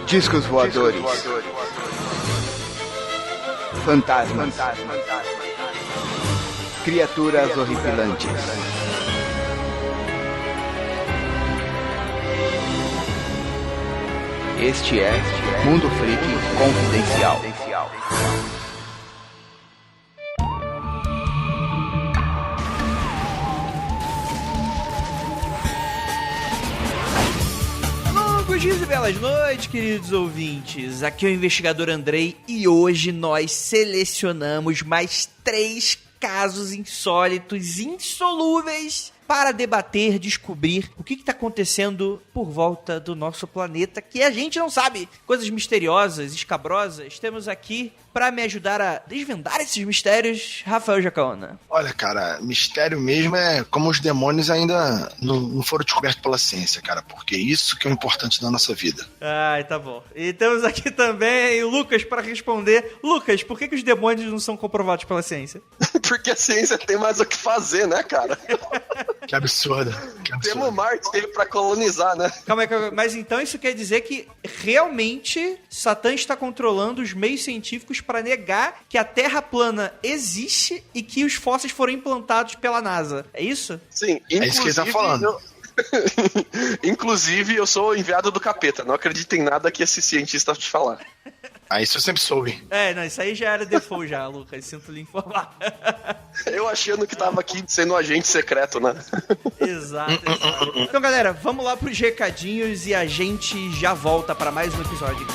Discos voadores. Fantasmas. Criaturas horripilantes. Este é Mundo Freak Confidencial. Longos dias e belas noites, queridos ouvintes. Aqui é o investigador Andrei e hoje nós selecionamos mais 3 casos insólitos, insolúveis, para debater, descobrir o que está acontecendo por volta do nosso planeta, que a gente não sabe. Coisas misteriosas, escabrosas. Temos aqui, para me ajudar a desvendar esses mistérios, Rafael Jacaona. Olha, cara, mistério mesmo é como os demônios ainda não foram descobertos pela ciência, cara, porque isso que é o importante da nossa vida. Ai, tá bom. E temos aqui também o Lucas para responder. Lucas, por que os demônios não são comprovados pela ciência? Porque a ciência tem mais o que fazer, né, cara? Que absurdo. Temos Marte aí pra colonizar, né? Calma aí, mas então isso quer dizer que realmente Satã está controlando os meios científicos para negar que a Terra plana existe e que os fósseis foram implantados pela NASA. É isso? Sim. É isso que ele tá falando. Inclusive, eu sou o enviado do capeta. Não acredito em nada que esse cientista te falar. Ah, isso eu sempre soube. Não, isso aí já era default já, Lucas. Sinto lhe informar. Eu achando que tava aqui sendo um agente secreto, né? Exato. Então, galera, vamos lá pros recadinhos e a gente já volta para mais um episódio.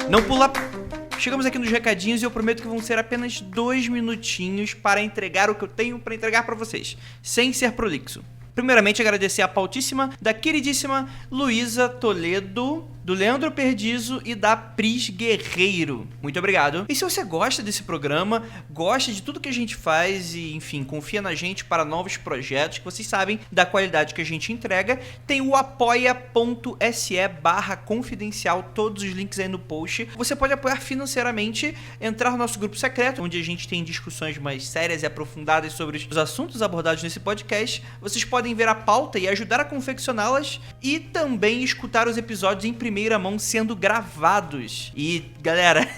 Não pula... Chegamos aqui nos recadinhos e eu prometo que vão ser apenas 2 minutinhos para entregar o que eu tenho para entregar para vocês, sem ser prolixo. Primeiramente, agradecer a pautíssima da queridíssima Luísa Toledo, do Leandro Perdizo e da Pris Guerreiro. Muito obrigado. E se você gosta desse programa, gosta de tudo que a gente faz e, enfim, confia na gente para novos projetos, que vocês sabem da qualidade que a gente entrega, tem o apoia.se/confidencial, todos os links aí no post. Você pode apoiar financeiramente, entrar no nosso grupo secreto, onde a gente tem discussões mais sérias e aprofundadas sobre os assuntos abordados nesse podcast. Vocês podem ver a pauta e ajudar a confeccioná-las e também escutar os episódios em primeira mão sendo gravados. E, galera,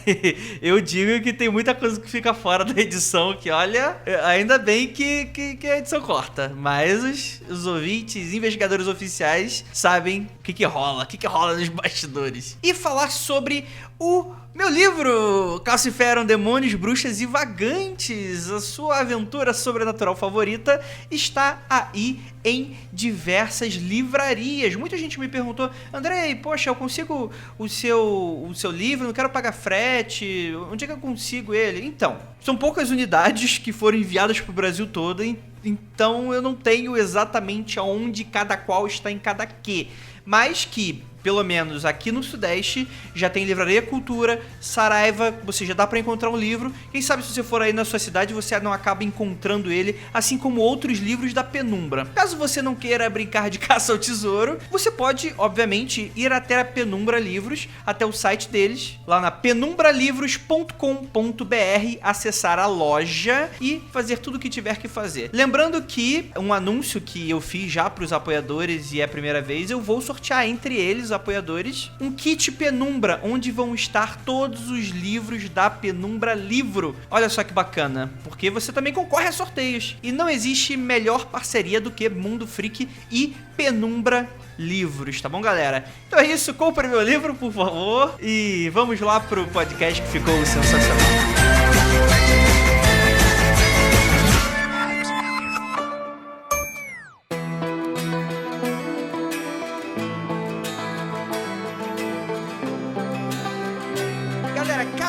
eu digo que tem muita coisa que fica fora da edição, que olha, ainda bem que a edição corta, mas os ouvintes, investigadores oficiais sabem o que rola nos bastidores. E falar sobre o meu livro, Calciferam Demônios, Bruxas e Vagantes, a sua aventura sobrenatural favorita, está aí em diversas livrarias. Muita gente me perguntou: Andrei, poxa, eu consigo o seu livro, não quero pagar frete, onde é que eu consigo ele? Então, são poucas unidades que foram enviadas para o Brasil todo, então eu não tenho exatamente aonde cada qual está em cada quê, mas que... pelo menos aqui no Sudeste, já tem Livraria Cultura, Saraiva, você já dá pra encontrar um livro. Quem sabe se você for aí na sua cidade, você não acaba encontrando ele, assim como outros livros da Penumbra. Caso você não queira brincar de caça ao tesouro, você pode, obviamente, ir até a Penumbra Livros, até o site deles, lá na penumbralivros.com.br, acessar a loja e fazer tudo o que tiver que fazer. Lembrando que um anúncio que eu fiz já pros apoiadores e é a primeira vez, eu vou sortear entre eles, apoiadores, um kit Penumbra, onde vão estar todos os livros da Penumbra Livro. Olha só que bacana, porque você também concorre a sorteios. E não existe melhor parceria do que Mundo Freak e Penumbra Livros, tá bom, galera? Então é isso, compre meu livro, por favor, e vamos lá pro podcast que ficou sensacional.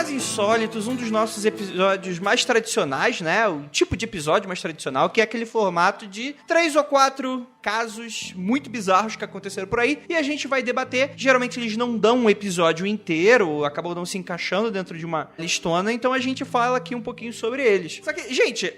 Insólitos, um dos nossos episódios mais tradicionais, né? O tipo de episódio mais tradicional, que é aquele formato de 3 ou 4 casos muito bizarros que aconteceram por aí e a gente vai debater. Geralmente eles não dão um episódio inteiro, acabam não se encaixando dentro de uma listona, então a gente fala aqui um pouquinho sobre eles. Só que, gente,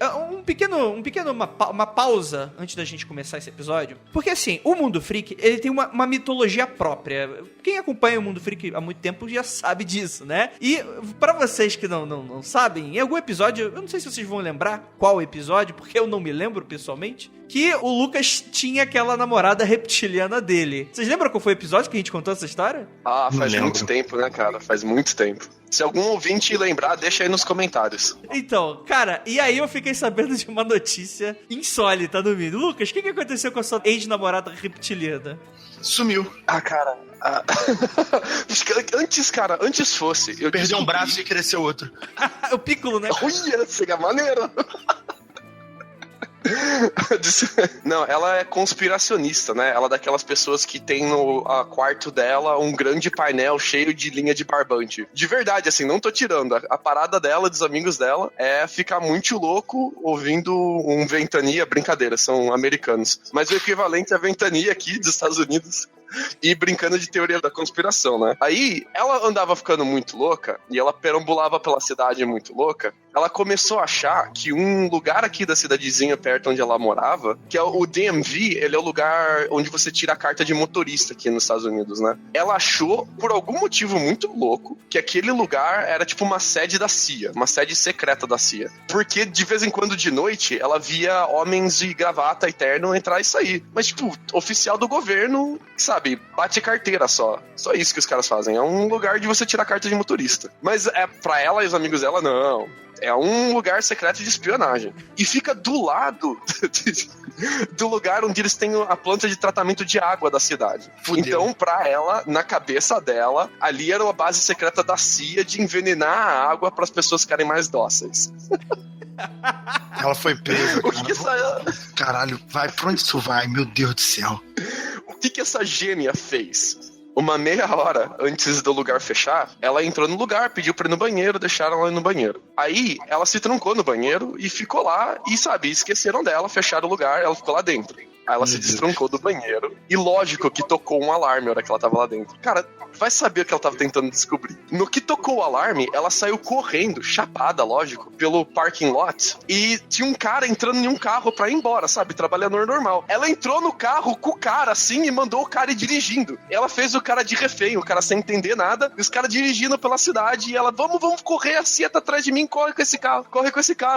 uma pausa antes da gente começar esse episódio, porque assim, o Mundo Freak, ele tem uma mitologia própria. Quem acompanha o Mundo Freak há muito tempo já sabe disso, né? E pra vocês que não sabem, em algum episódio, eu não sei se vocês vão lembrar qual episódio, porque eu não me lembro pessoalmente, que o Lucas tinha aquela namorada reptiliana dele. Vocês lembram qual foi o episódio que a gente contou essa história? Ah, faz muito tempo, né, cara? Faz muito tempo. Se algum ouvinte lembrar, deixa aí nos comentários. Então, cara, e aí eu fiquei sabendo de uma notícia insólita no vídeo. Lucas, o que aconteceu com a sua ex-namorada reptiliana? Sumiu. Ah, cara... Antes fosse... Eu perdeu um braço e cresceu outro. O Piccolo, né? Olha, seria maneiro. Não, ela é conspiracionista, né? Ela é daquelas pessoas que tem no quarto dela um grande painel cheio de linha de barbante. De verdade, assim, não tô tirando. A parada dela, dos amigos dela, é ficar muito louco ouvindo um Ventania. Brincadeira, são americanos. Mas o equivalente à Ventania aqui dos Estados Unidos. E brincando de teoria da conspiração, né? Aí, ela andava ficando muito louca, e ela perambulava pela cidade muito louca. Ela começou a achar que um lugar aqui da cidadezinha perto onde ela morava, que é o DMV, ele é o lugar onde você tira a carta de motorista aqui nos Estados Unidos, né? Ela achou, por algum motivo muito louco, que aquele lugar era tipo uma sede da CIA, uma sede secreta da CIA. Porque de vez em quando de noite, ela via homens de gravata e terno entrar e sair. Mas tipo, oficial do governo, sabe, bate carteira só. Só isso que os caras fazem. É um lugar de você tirar carta de motorista. Mas é pra ela e os amigos dela, não. É um lugar secreto de espionagem. E fica do lado do lugar onde eles têm a planta de tratamento de água da cidade. Fudeu. Então, pra ela, na cabeça dela, ali era uma base secreta da CIA de envenenar a água para as pessoas ficarem mais dóceis. Ela foi presa. O que essa... Caralho, vai, pra onde isso vai? Meu Deus do céu. O que essa gênia fez? Uma meia hora antes do lugar fechar, ela entrou no lugar, pediu pra ir no banheiro, deixaram ela ir no banheiro. Aí, ela se trancou no banheiro e ficou lá, e sabe, esqueceram dela, fecharam o lugar, ela ficou lá dentro. Aí ela se destrancou do banheiro, e lógico que tocou um alarme na hora que ela tava lá dentro. Cara, vai saber o que ela tava tentando descobrir. No que tocou o alarme, ela saiu correndo, chapada, lógico, pelo parking lot, e tinha um cara entrando em um carro pra ir embora, sabe, trabalhador normal. Ela entrou no carro com o cara, assim, e mandou o cara ir dirigindo. Ela fez o cara de refém, o cara sem entender nada, e os caras dirigindo pela cidade, e ela, vamos correr, a CIA tá atrás de mim, corre com esse carro,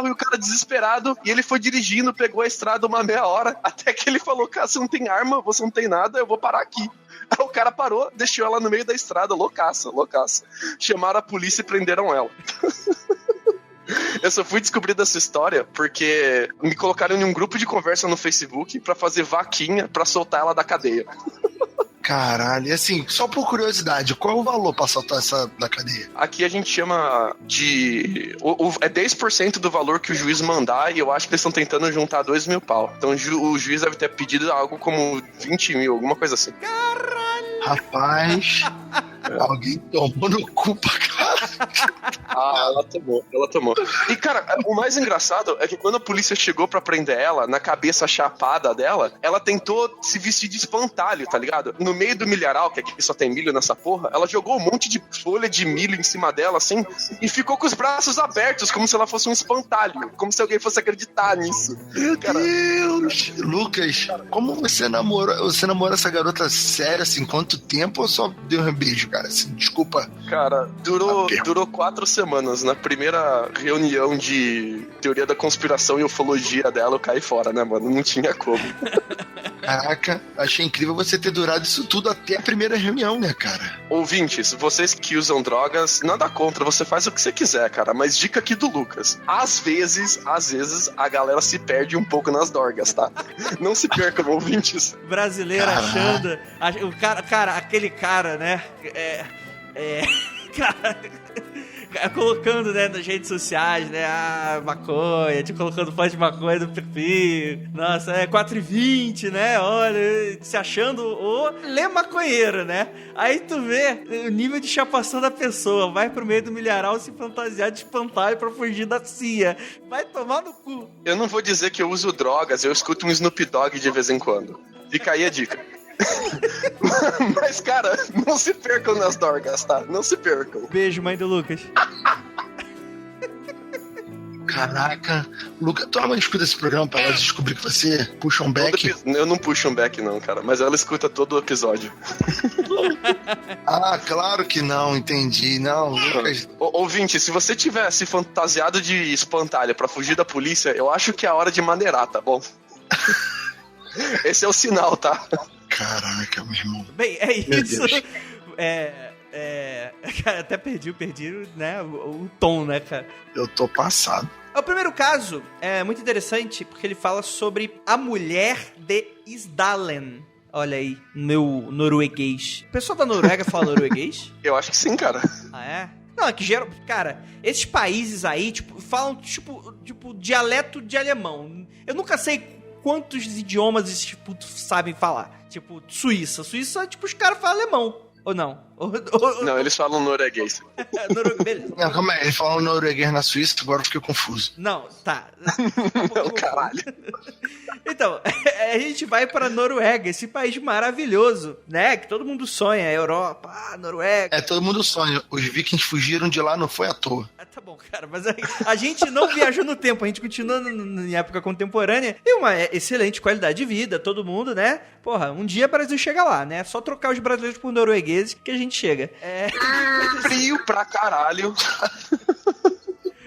e o cara desesperado, e ele foi dirigindo, pegou a estrada uma meia hora, até que ele falou, cara, você não tem arma, você não tem nada, eu vou parar aqui. Aí o cara parou, deixou ela no meio da estrada, loucaça. Chamaram a polícia e prenderam ela. Eu só fui descobrir dessa história porque me colocaram em um grupo de conversa no Facebook pra fazer vaquinha pra soltar ela da cadeia. Caralho, e assim, só por curiosidade, qual é o valor pra soltar essa da cadeia? Aqui a gente chama de... é 10% do valor que o juiz mandar, e eu acho que eles estão tentando juntar 2 mil pau. Então o juiz deve ter pedido algo como 20 mil, alguma coisa assim. Caralho! Rapaz, alguém tomou no cu pra caralho. Ah, ela tomou. E, cara, o mais engraçado é que quando a polícia chegou pra prender ela, na cabeça chapada dela, ela tentou se vestir de espantalho, tá ligado? No meio do milharal, que aqui só tem milho nessa porra, ela jogou um monte de folha de milho em cima dela, assim, e ficou com os braços abertos, como se ela fosse um espantalho, como se alguém fosse acreditar nisso. Meu Deus! Lucas, como você namora essa garota séria, assim, quanto tempo ou só deu um beijo, cara? Assim, desculpa. Cara, durou 4 semanas. Na primeira reunião de teoria da conspiração e ufologia dela, eu caí fora, né, mano? Não tinha como. Caraca, achei incrível você ter durado isso tudo até a primeira reunião, né, cara? Ouvintes, vocês que usam drogas, nada contra, você faz o que você quiser, cara, mas dica aqui do Lucas. Às vezes, a galera se perde um pouco nas drogas, tá? Não se percam, ouvintes. Brasileiro achando... O cara, aquele cara, né? Cara... colocando, né, nas redes sociais, né, maconha, tipo, colocando foto de maconha no perfil, nossa, 4h20, né, olha, se achando o lê maconheiro, né, aí tu vê o nível de chapação da pessoa, vai pro meio do milharal se fantasiar de espantalho pra fugir da CIA, vai tomar no cu. Eu não vou dizer que eu uso drogas, eu escuto um Snoop Dogg de vez em quando. Fica aí a dica. Mas, cara, não se percam nas dorgas, tá? Não se percam. Beijo, mãe do Lucas. Caraca, Lucas, tua mãe escuta esse programa pra ela descobrir que você puxa um back? Eu não puxo um back, não, cara. Mas ela escuta todo o episódio. Ah, claro que não, entendi. Não, Lucas. Ouvinte, se você tivesse fantasiado de espantalho pra fugir da polícia, eu acho que é a hora de maneirar, tá bom? Esse é o sinal, tá? Caraca, meu irmão. Bem, é Meu isso. Deus. Cara, até perdi, né, o tom, né, cara? Eu tô passado. O primeiro caso é muito interessante porque ele fala sobre a mulher de Isdalen. Olha aí, meu norueguês. O pessoal da Noruega fala norueguês? Eu acho que sim, cara. Ah, é? Não, é que geral... Cara, esses países aí, tipo, falam, tipo, dialeto de alemão. Eu nunca sei quantos idiomas esses putos sabem falar. Tipo, Suíça. Suíça, tipo, os caras falam alemão. Ou não? Não, eles falam norueguês. Beleza. Não, calma aí, ele falou norueguês na Suíça, agora eu fiquei confuso. Não, tá. Não, caralho. Então, a gente vai pra Noruega, esse país maravilhoso, né? Que todo mundo sonha, a Europa, Noruega. É, todo mundo sonha. Os vikings fugiram de lá, não foi à toa. Tá bom, cara, mas a gente não viajou no tempo, a gente continua em época contemporânea e uma excelente qualidade de vida, todo mundo, né? Porra, um dia o Brasil chega lá, né? Só trocar os brasileiros por noruegueses que a gente chega. Frio pra caralho.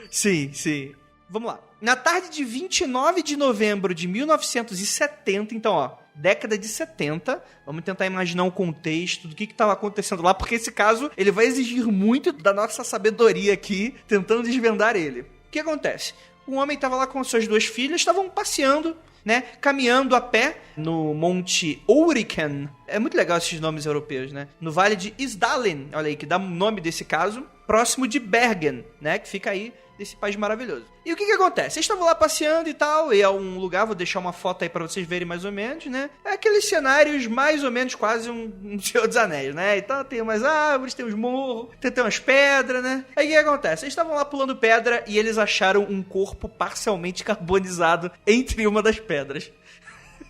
Sim. Vamos lá. Na tarde de 29 de novembro de 1970, então, ó, década de 70, vamos tentar imaginar um contexto do que estava acontecendo lá, porque esse caso, ele vai exigir muito da nossa sabedoria aqui, tentando desvendar ele. O que acontece? Um homem estava lá com suas duas filhas, estavam passeando, né, caminhando a pé no Monte Ouriken. É muito legal esses nomes europeus, né? No Vale de Isdalen, olha aí, que dá o nome desse caso, próximo de Bergen, né, que fica aí desse país maravilhoso. E o que acontece? Eles estavam lá passeando e tal, e é um lugar, vou deixar uma foto aí pra vocês verem mais ou menos, né? É aqueles cenários mais ou menos quase um Senhor dos Anéis, né? Então tem umas árvores, tem uns morros, tem umas pedras, né? Aí o que acontece? Eles estavam lá pulando pedra e eles acharam um corpo parcialmente carbonizado entre uma das pedras.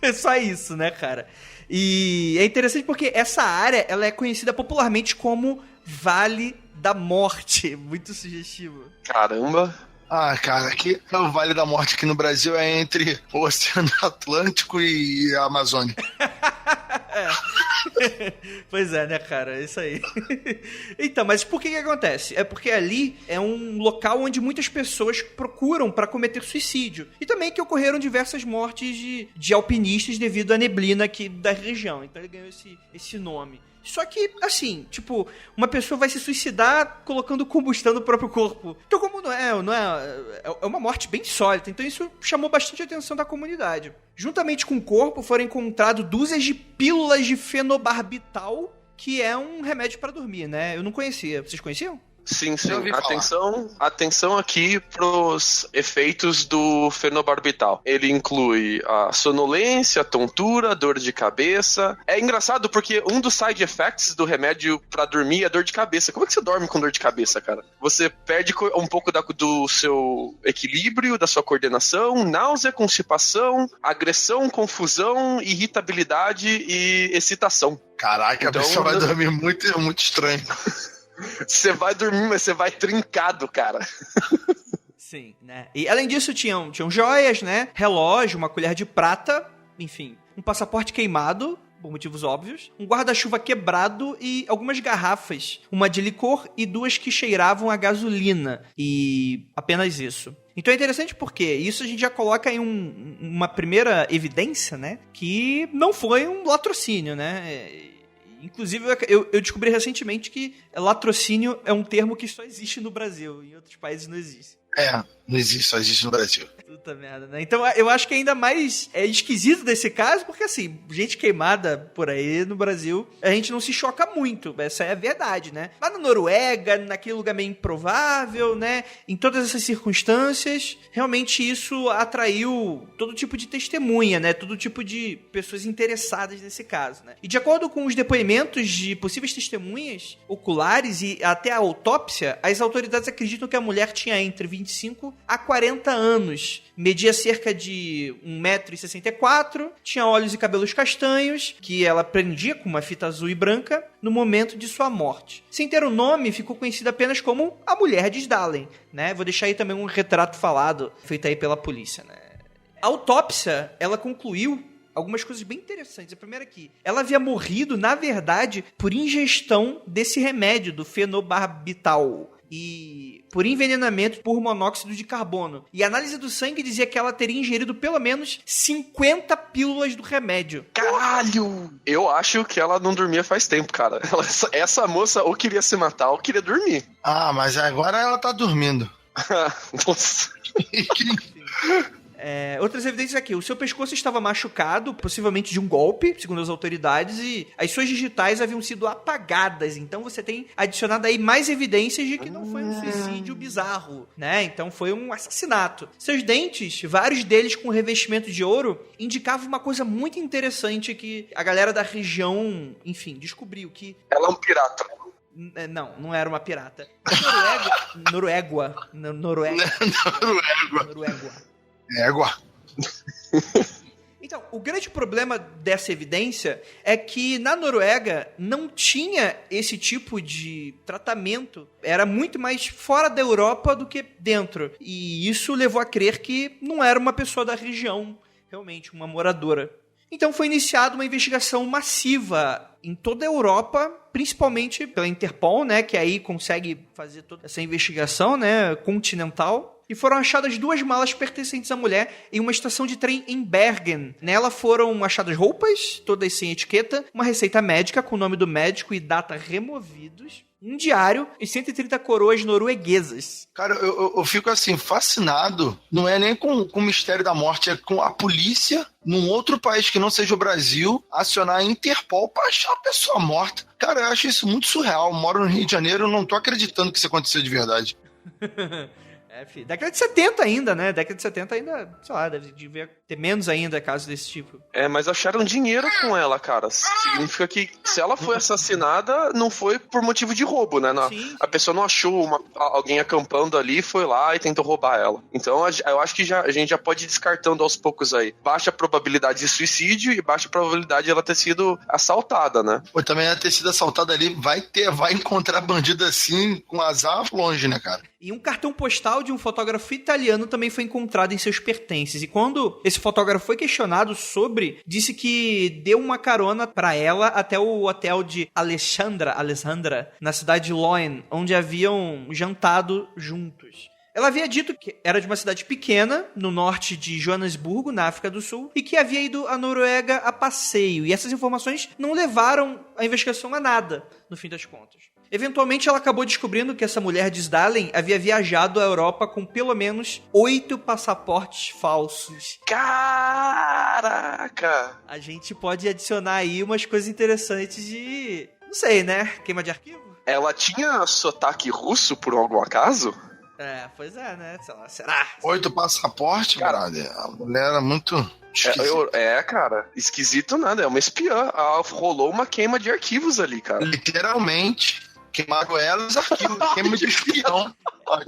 É só isso, né, cara? E é interessante porque essa área, ela é conhecida popularmente como Vale da Morte. Muito sugestivo. Caramba. Ah, cara, aqui é o Vale da Morte aqui no Brasil, é entre o Oceano Atlântico e a Amazônia. Pois é, né, cara? É isso aí. Então, mas por que acontece? É porque ali é um local onde muitas pessoas procuram para cometer suicídio. E também que ocorreram diversas mortes de alpinistas devido à neblina aqui da região. Então ele ganhou esse nome. Só que, assim, tipo, uma pessoa vai se suicidar colocando combustão no próprio corpo. Então, como é uma morte bem sólida. Então, isso chamou bastante a atenção da comunidade. Juntamente com o corpo, foram encontradas dúzias de pílulas de fenobarbital, que é um remédio para dormir, né? Eu não conhecia. Vocês conheciam? Sim. Atenção aqui pros efeitos do fenobarbital. Ele inclui a sonolência, a tontura, a dor de cabeça. É engraçado porque um dos side effects do remédio pra dormir é dor de cabeça. Como é que você dorme com dor de cabeça, cara? Você perde um pouco do seu equilíbrio, da sua coordenação, náusea, constipação, agressão, confusão, irritabilidade e excitação. Caraca, então, a pessoa vai dormir muito, muito estranho. Você vai dormir, mas você vai trincado, cara. Sim, né? E além disso, tinham joias, né? Relógio, uma colher de prata, enfim. Um passaporte queimado, por motivos óbvios. Um guarda-chuva quebrado e algumas garrafas. Uma de licor e duas que cheiravam a gasolina. E apenas isso. Então é interessante porque isso a gente já coloca em uma primeira evidência, né? Que não foi um latrocínio, né? Inclusive, eu descobri recentemente que latrocínio é um termo que só existe no Brasil. Em outros países não existe. Não existe, só existe no Brasil. Puta merda, né? Então eu acho que ainda mais é esquisito desse caso, porque assim, gente queimada por aí no Brasil, a gente não se choca muito. Essa é a verdade, né? Lá na Noruega, naquele lugar meio improvável, né? Em todas essas circunstâncias, realmente isso atraiu todo tipo de testemunha, né? Todo tipo de pessoas interessadas nesse caso, né? E de acordo com os depoimentos de possíveis testemunhas oculares e até a autópsia, as autoridades acreditam que a mulher tinha entre 25 a 40 anos. Media cerca de 1,64 m, tinha olhos e cabelos castanhos, que ela prendia com uma fita azul e branca no momento de sua morte. Sem ter o nome, ficou conhecida apenas como a Mulher de Sdalen, né? Vou deixar aí também um retrato falado, feito aí pela polícia, né? A autópsia, ela concluiu algumas coisas bem interessantes. A primeira aqui, ela havia morrido, na verdade, por ingestão desse remédio, do fenobarbital, e por envenenamento por monóxido de carbono. E a análise do sangue dizia que ela teria ingerido pelo menos 50 pílulas do remédio. Caralho! Eu acho que ela não dormia faz tempo, cara. Essa moça ou queria se matar ou queria dormir. Ah, mas agora ela tá dormindo. Nossa. Outras evidências aqui. O seu pescoço estava machucado, possivelmente de um golpe, segundo as autoridades, e as suas digitais haviam sido apagadas. Então você tem adicionado aí mais evidências de que não foi um suicídio bizarro, né? Então foi um assassinato. Seus dentes, vários deles com revestimento de ouro, indicavam uma coisa muito interessante que a galera da região, enfim, descobriu que... Ela é um pirata. Não era uma pirata. Noruega. Égua. Então, o grande problema dessa evidência é que na Noruega não tinha esse tipo de tratamento. Era muito mais fora da Europa do que dentro. E isso levou a crer que não era uma pessoa da região, realmente, uma moradora. Então foi iniciada uma investigação massiva em toda a Europa, principalmente pela Interpol, né, que aí consegue fazer toda essa investigação, né, continental. E foram achadas 2 malas pertencentes à mulher em uma estação de trem em Bergen. Nela foram achadas roupas, todas sem etiqueta, uma receita médica com o nome do médico e data removidos, um diário e 130 coroas norueguesas. Cara, eu fico assim, fascinado. Não é nem com o mistério da morte, é com a polícia, num outro país que não seja o Brasil, acionar a Interpol pra achar a pessoa morta. Cara, eu acho isso muito surreal. Eu moro no Rio de Janeiro, eu não tô acreditando que isso aconteceu de verdade. Filho. Década de 70 ainda, né? Década de 70 ainda, sei lá, devia ter menos ainda casos desse tipo. Mas acharam dinheiro com ela, cara. Significa que se ela foi assassinada, não foi por motivo de roubo, né? A pessoa não achou alguém acampando ali, foi lá e tentou roubar ela. Então eu acho que a gente já pode ir descartando aos poucos aí. Baixa probabilidade de suicídio e baixa probabilidade de ela ter sido assaltada, né? Pô, também ela ter sido assaltada ali, vai encontrar bandido assim, com azar longe, né, cara? E um cartão postal de um fotógrafo italiano também foi encontrado em seus pertences. E quando esse fotógrafo foi questionado sobre, disse que deu uma carona para ela até o hotel de Alessandra, na cidade de Loen, onde haviam jantado juntos. Ela havia dito que era de uma cidade pequena, no norte de Joanesburgo, na África do Sul, e que havia ido à Noruega a passeio. E essas informações não levaram a investigação a nada, no fim das contas. Eventualmente, ela acabou descobrindo que essa mulher de Sdalen havia viajado à Europa com pelo menos 8 passaportes falsos. Caraca! A gente pode adicionar aí umas coisas interessantes de... não sei, né? Queima de arquivo? Ela tinha sotaque russo, por algum acaso? Pois é, né? Sei lá, será? 8 passaportes, cara. A mulher era muito... cara, esquisito nada, é uma espiã. Rolou uma queima de arquivos ali, cara. Literalmente, queimaram ela os arquivos, queima de espião.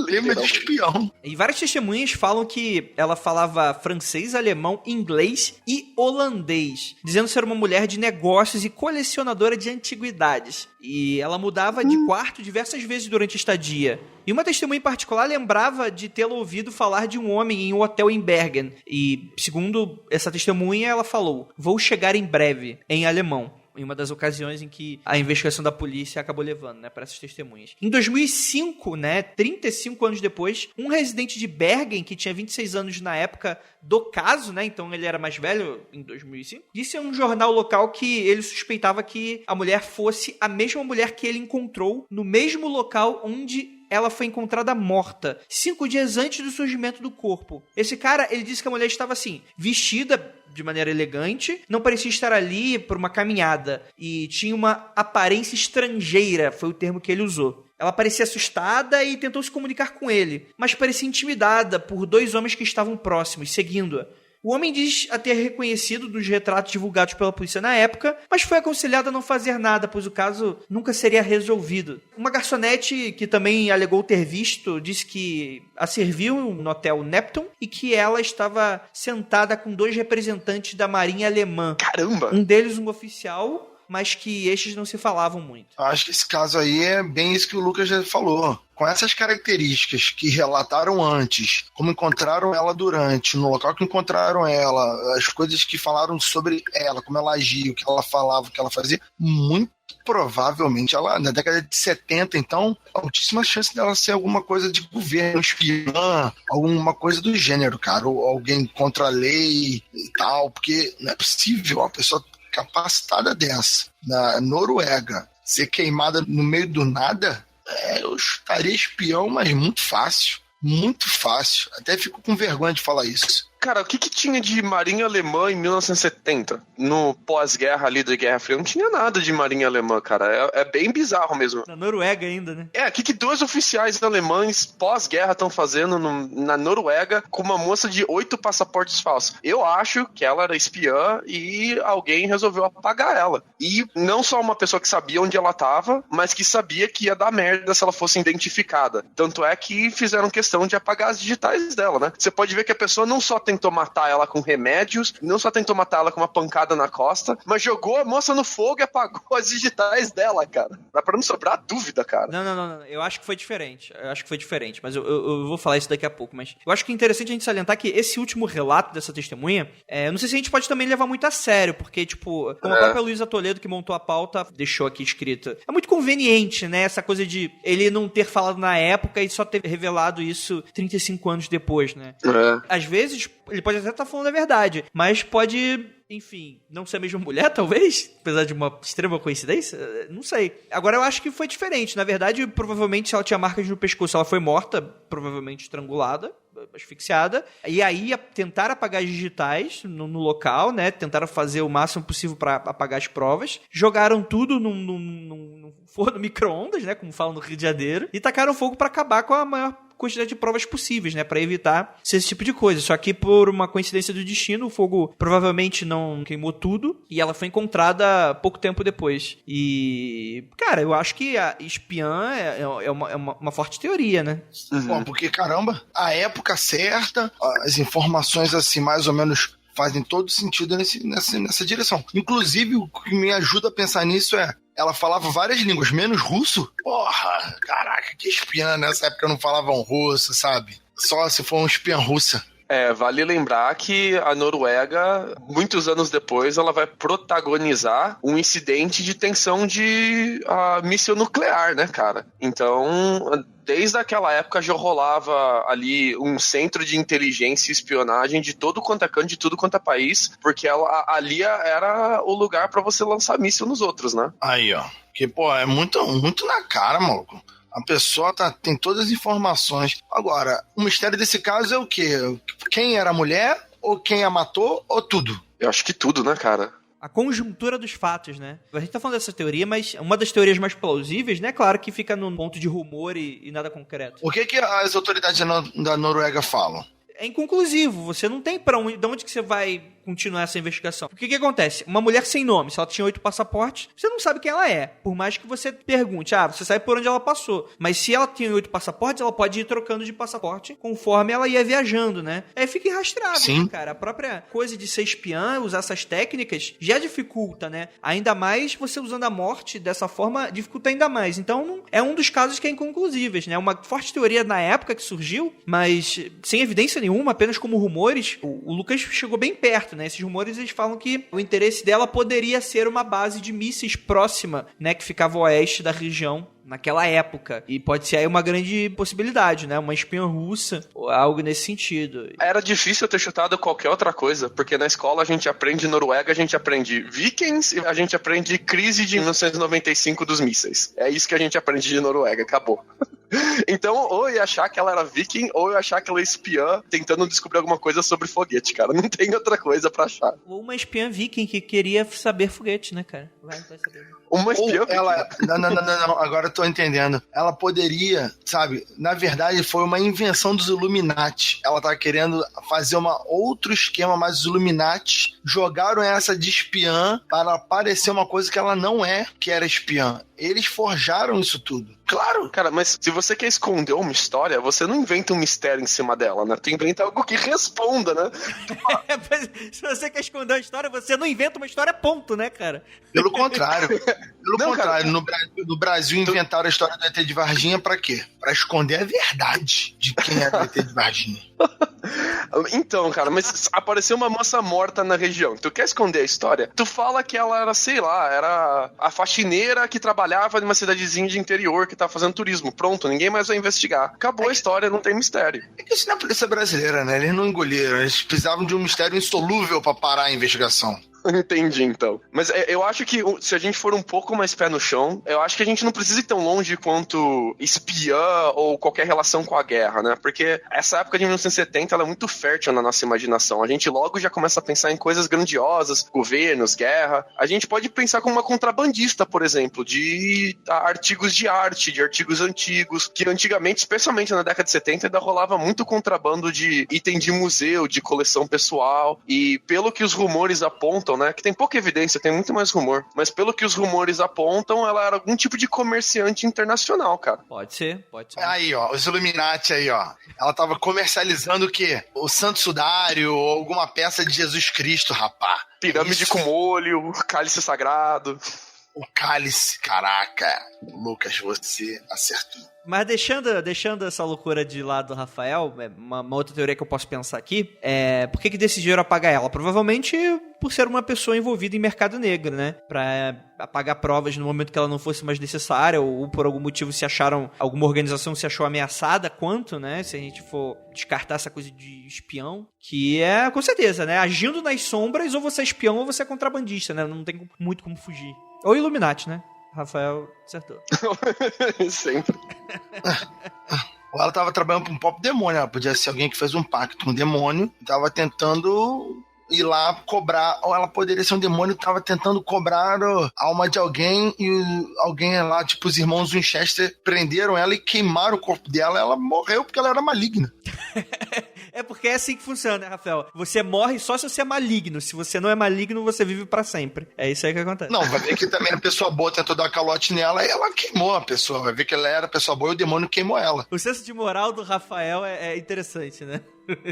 Queima de espião. E várias testemunhas falam que ela falava francês, alemão, inglês e holandês, dizendo ser uma mulher de negócios e colecionadora de antiguidades. E ela mudava de quarto diversas vezes durante a estadia. E uma testemunha em particular lembrava de tê-la ouvido falar de um homem em um hotel em Bergen. E, segundo essa testemunha, ela falou: "Vou chegar em breve", em alemão. Em uma das ocasiões em que a investigação da polícia acabou levando, né, para essas testemunhas. Em 2005, né, 35 anos depois, um residente de Bergen, que tinha 26 anos na época do caso, né, então ele era mais velho em 2005, disse a um jornal local que ele suspeitava que a mulher fosse a mesma mulher que ele encontrou no mesmo local onde ela foi encontrada morta, 5 dias antes do surgimento do corpo. Esse cara, ele disse que a mulher estava assim, vestida de maneira elegante, não parecia estar ali por uma caminhada e tinha uma aparência estrangeira, foi o termo que ele usou. Ela parecia assustada e tentou se comunicar com ele, mas parecia intimidada por 2 homens que estavam próximos, seguindo-a. O homem diz a ter reconhecido dos retratos divulgados pela polícia na época, mas foi aconselhado a não fazer nada, pois o caso nunca seria resolvido. Uma garçonete que também alegou ter visto disse que a serviu no hotel Neptune e que ela estava sentada com 2 representantes da Marinha Alemã. Caramba! Um deles um oficial, mas que estes não se falavam muito. Acho que esse caso aí é bem isso que o Lucas já falou. Com essas características que relataram antes, como encontraram ela durante, no local que encontraram ela, as coisas que falaram sobre ela, como ela agia, o que ela falava, o que ela fazia, muito provavelmente ela, na década de 70, então, altíssima chance dela ser alguma coisa de governo, espiã, alguma coisa do gênero, cara, ou alguém contra a lei e tal, porque não é possível uma pessoa capacitada dessa, na Noruega, ser queimada no meio do nada. Eu chutaria espião, mas muito fácil. Muito fácil. Até fico com vergonha de falar isso. Cara, o que tinha de marinha alemã em 1970? No pós-guerra ali da Guerra Fria, não tinha nada de marinha alemã, cara. É bem bizarro mesmo. Na Noruega ainda, né? O que 2 oficiais alemães pós-guerra estão fazendo na Noruega com uma moça de 8 passaportes falsos? Eu acho que ela era espiã e alguém resolveu apagar ela. E não só uma pessoa que sabia onde ela estava, mas que sabia que ia dar merda se ela fosse identificada. Tanto é que fizeram questão de apagar as digitais dela, né? Você pode ver que a pessoa não só tentou matar ela com remédios, não só tentou matar ela com uma pancada na costa, mas jogou a moça no fogo e apagou as digitais dela, cara. Dá pra não sobrar dúvida, cara. Não. Eu acho que foi diferente. Mas eu vou falar isso daqui a pouco. Mas eu acho que é interessante a gente salientar que esse último relato dessa testemunha, eu não sei se a gente pode também levar muito a sério, porque, tipo, como a própria Luísa Toledo, que montou a pauta, deixou aqui escrita. É muito conveniente, né? Essa coisa de ele não ter falado na época e só ter revelado isso 35 anos depois, né? Às vezes, ele pode até estar falando a verdade, mas pode, enfim, não ser a mesma mulher, talvez? Apesar de uma extrema coincidência? Não sei. Agora, eu acho que foi diferente. Na verdade, provavelmente, se ela tinha marcas no pescoço, ela foi morta, provavelmente estrangulada, asfixiada, e aí tentaram apagar as digitais no local, né? Tentaram fazer o máximo possível para apagar as provas. Jogaram tudo num forno micro-ondas, né? Como falam no Rio de Janeiro, e tacaram fogo para acabar com a maior quantidade de provas possíveis, né, para evitar esse tipo de coisa. Só que por uma coincidência do destino, o fogo provavelmente não queimou tudo e ela foi encontrada pouco tempo depois. E, cara, eu acho que a espiã é uma forte teoria, né? Bom, porque, caramba, a época certa, as informações, assim, mais ou menos fazem todo sentido nessa direção. Inclusive, o que me ajuda a pensar nisso ela falava várias línguas, menos russo. Porra, caraca, que espiã. Nessa época não falavam russo, sabe? Só se for um espiã russa. Vale lembrar que a Noruega, muitos anos depois, ela vai protagonizar um incidente de tensão de míssil nuclear, né, cara? Então, desde aquela época já rolava ali um centro de inteligência e espionagem de todo quanto é canto, de tudo quanto é país, porque ali era o lugar pra você lançar míssil nos outros, né? Aí, ó. Que, pô, é muito na cara, maluco. A pessoa tem todas as informações. Agora, o mistério desse caso é o quê? Quem era a mulher, ou quem a matou, ou tudo? Eu acho que tudo, né, cara? A conjuntura dos fatos, né? A gente tá falando dessa teoria, mas uma das teorias mais plausíveis, né? Claro que fica no ponto de rumor e nada concreto. O que as autoridades da Noruega falam? É inconclusivo, você não tem pra onde, de onde que você vai continuar essa investigação. O que acontece? Uma mulher sem nome, se ela tinha 8 passaportes, você não sabe quem ela é. Por mais que você pergunte, você sabe por onde ela passou. Mas se ela tinha 8 passaportes, ela pode ir trocando de passaporte conforme ela ia viajando, né? Aí fica irrastrável, né, cara? A própria coisa de ser espiã, usar essas técnicas, já dificulta, né? Ainda mais você usando a morte dessa forma, dificulta ainda mais. Então, é um dos casos que é inconclusíveis, né? Uma forte teoria na época que surgiu, mas sem evidência nenhuma, apenas como rumores. O Lucas chegou bem perto, né? Esses rumores, eles falam que o interesse dela poderia ser uma base de mísseis próxima, né? Que ficava ao oeste da região naquela época. E pode ser aí uma grande possibilidade, né? Uma espiã russa ou algo nesse sentido. Era difícil eu ter chutado qualquer outra coisa, porque na escola a gente aprende Noruega, a gente aprende Vikings e a gente aprende crise de 1995 dos mísseis. É isso que a gente aprende de Noruega, acabou. Então, ou eu ia achar que ela era viking, ou eu ia achar que ela é espiã tentando descobrir alguma coisa sobre foguete, cara. Não tem outra coisa pra achar. Ou uma espiã viking que queria saber foguete, né, cara? Vai saber. Uma espiã Ou ela... Não, agora eu tô entendendo. Ela poderia, sabe, na verdade foi uma invenção dos Illuminati. Ela tava querendo fazer outro esquema, mas os Illuminati jogaram essa de espiã para parecer uma coisa que ela não é, que era espiã. Eles forjaram isso tudo. Claro! Cara, mas se você quer esconder uma história, você não inventa um mistério em cima dela, né? Tu inventa algo que responda, né? Se você quer esconder uma história, você não inventa uma história, ponto, né, cara? Pelo contrário. Cara, no Brasil inventaram a história do ET de Varginha pra quê? Pra esconder a verdade de quem era o ET de Varginha. Então, cara, mas apareceu uma moça morta na região. Tu quer esconder a história? Tu fala que ela era, sei lá, era a faxineira que trabalhava numa cidadezinha de interior que tá fazendo turismo. Pronto, ninguém mais vai investigar. Acabou a história, não tem mistério. É que isso não é a polícia brasileira, né? Eles não engoliram. Eles precisavam de um mistério insolúvel pra parar a investigação. Entendi, então. Mas eu acho que se a gente for um pouco mais pé no chão, eu acho que a gente não precisa ir tão longe quanto espiã ou qualquer relação com a guerra, né? Porque essa época de 1970 ela é muito fértil na nossa imaginação. A gente logo já começa a pensar em coisas grandiosas, governos, guerra. A gente pode pensar como uma contrabandista, por exemplo, de artigos de arte, de artigos antigos, que antigamente, especialmente na década de 70, ainda rolava muito contrabando de item de museu, de coleção pessoal. E pelo que os rumores apontam, né, que tem pouca evidência, tem muito mais rumor, mas pelo que os rumores apontam, ela era algum tipo de comerciante internacional, cara. Pode ser. Aí, ó, os Illuminati aí, ó. Ela tava comercializando o quê? O Santo Sudário ou alguma peça de Jesus Cristo, rapá. Pirâmide com molho, cálice sagrado. O cálice, caraca. Lucas, você acertou. Mas deixando essa loucura de lado, Rafael, uma outra teoria que eu posso pensar aqui é por que decidiram apagar ela? Provavelmente por ser uma pessoa envolvida em mercado negro, né? Pra apagar provas no momento que ela não fosse mais necessária ou por algum motivo alguma organização se achou ameaçada, né? Se a gente for descartar essa coisa de espião, que é, com certeza, né? Agindo nas sombras, ou você é espião ou você é contrabandista, né? Não tem muito como fugir. Ou Illuminati, né? Rafael acertou. Sempre. Ou ela tava trabalhando pra um próprio demônio. Ela podia ser alguém que fez um pacto com um demônio e tava tentando ir lá cobrar. Ou ela poderia ser um demônio que tava tentando cobrar a alma de alguém e alguém lá, tipo os irmãos Winchester, prenderam ela e queimaram o corpo dela. Ela morreu porque ela era maligna. É porque é assim que funciona, né, Rafael? Você morre só se você é maligno. Se você não é maligno, você vive pra sempre. É isso aí que acontece. Não, vai ver que também a pessoa boa tentou dar calote nela e ela queimou a pessoa. Vai ver que ela era a pessoa boa e o demônio queimou ela. O senso de moral do Rafael é interessante, né?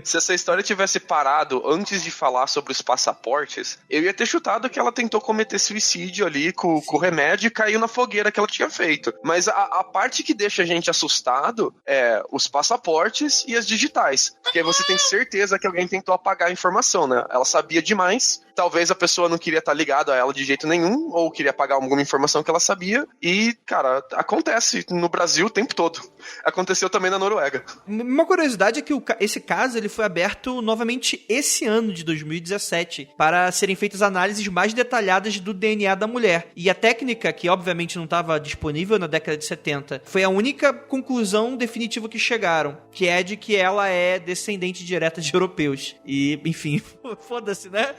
Se essa história tivesse parado antes de falar sobre os passaportes, eu ia ter chutado que ela tentou cometer suicídio ali com o remédio e caiu na fogueira que ela tinha feito. Mas a parte que deixa a gente assustado é os passaportes e as digitais. Porque aí você tem certeza que alguém tentou apagar a informação, né? Ela sabia demais. Talvez a pessoa não queria estar ligado a ela de jeito nenhum, ou queria apagar alguma informação que ela sabia. E, cara, acontece no Brasil o tempo todo. Aconteceu também na Noruega. Uma curiosidade é que esse caso ele foi aberto novamente esse ano de 2017 para serem feitas análises mais detalhadas do DNA da mulher. E a técnica, que obviamente não estava disponível na década de 70, foi a única conclusão definitiva que chegaram, que é de que ela é descendente direta de europeus. E, enfim, foda-se, né?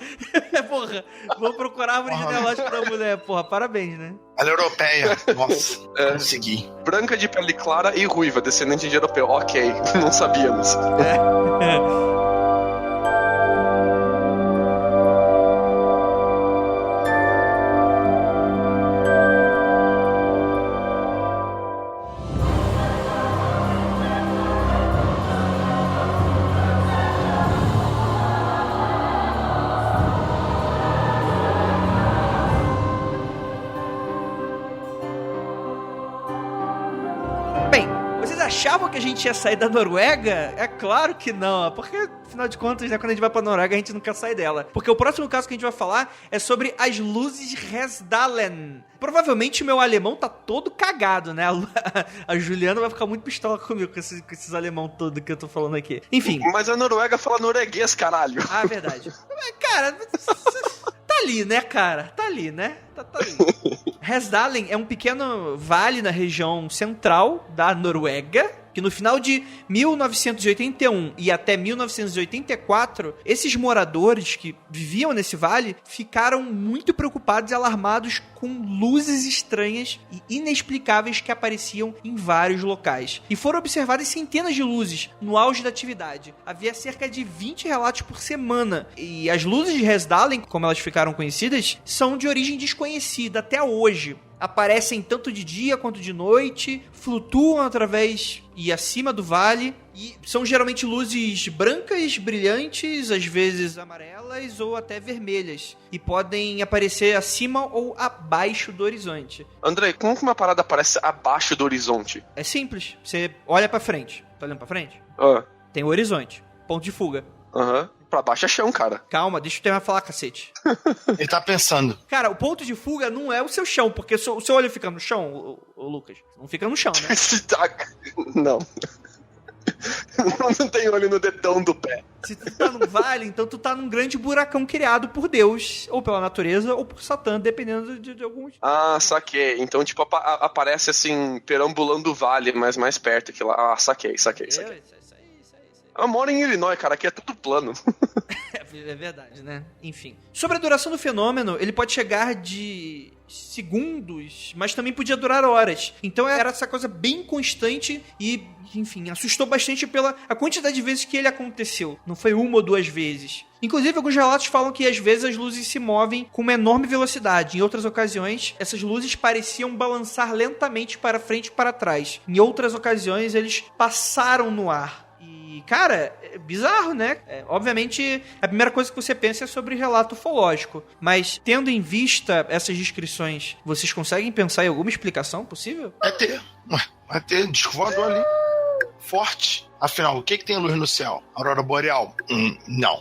Porra, vou procurar a árvore genealógica da mulher. Porra, parabéns, né? Ela é europeia. Nossa, consegui. Branca de pele clara e ruiva, descendente de europeu. Ok, não sabíamos. Achavam que a gente ia sair da Noruega? É claro que não, porque afinal de contas, né, quando a gente vai pra Noruega, a gente não quer sair dela. Porque o próximo caso que a gente vai falar é sobre as luzes Resdalen. Provavelmente meu alemão tá todo cagado, né? A Juliana vai ficar muito pistola comigo com esses alemão todo que eu tô falando aqui. Enfim. Mas a Noruega fala norueguês, caralho. Ah, verdade. Cara... ali, né, cara? Tá ali, né? Tá ali. Hesdalen é um pequeno vale na região central da Noruega, que no final de 1981 e até 1984, esses moradores que viviam nesse vale ficaram muito preocupados e alarmados com luzes estranhas e inexplicáveis que apareciam em vários locais. E foram observadas centenas de luzes no auge da atividade. Havia cerca de 20 relatos por semana. E as luzes de Hesdalen, como elas ficaram conhecidas, são de origem desconhecida até hoje. Aparecem tanto de dia quanto de noite, flutuam através e acima do vale, e são geralmente luzes brancas, brilhantes, às vezes amarelas ou até vermelhas, e podem aparecer acima ou abaixo do horizonte. Andrei, como que uma parada aparece abaixo do horizonte? É simples, você olha pra frente, tá olhando pra frente? Tem o horizonte, ponto de fuga. Pra baixo é chão, cara. Calma, deixa eu terminar de falar, cacete. Ele tá pensando. Cara, o ponto de fuga não é o seu chão, porque o seu olho fica no chão, ô Lucas. Não fica no chão, né? Não. Não tem olho no dedão do pé. Se tu tá num vale, então tu tá num grande buracão criado por Deus, ou pela natureza, ou por Satã, dependendo de alguns... Ah, saquei. Então, tipo, aparece assim, perambulando o vale, mas mais perto que lá. Ah, saquei. Eu moro em Illinois, cara, aqui é tudo plano. É verdade, né? Enfim. Sobre a duração do fenômeno, ele pode chegar de segundos, mas também podia durar horas. Então era essa coisa bem constante e, enfim, assustou bastante pela a quantidade de vezes que ele aconteceu. Não foi uma ou duas vezes. Inclusive, alguns relatos falam que às vezes as luzes se movem com uma enorme velocidade. Em outras ocasiões, essas luzes pareciam balançar lentamente para frente e para trás. Em outras ocasiões, eles passaram no ar. E, cara, é bizarro, né? Obviamente, a primeira coisa que você pensa é sobre relato ufológico. Mas, tendo em vista essas descrições, vocês conseguem pensar em alguma explicação possível? Vai ter disco voador ali. Forte. Afinal, o que tem luz no céu? Aurora boreal?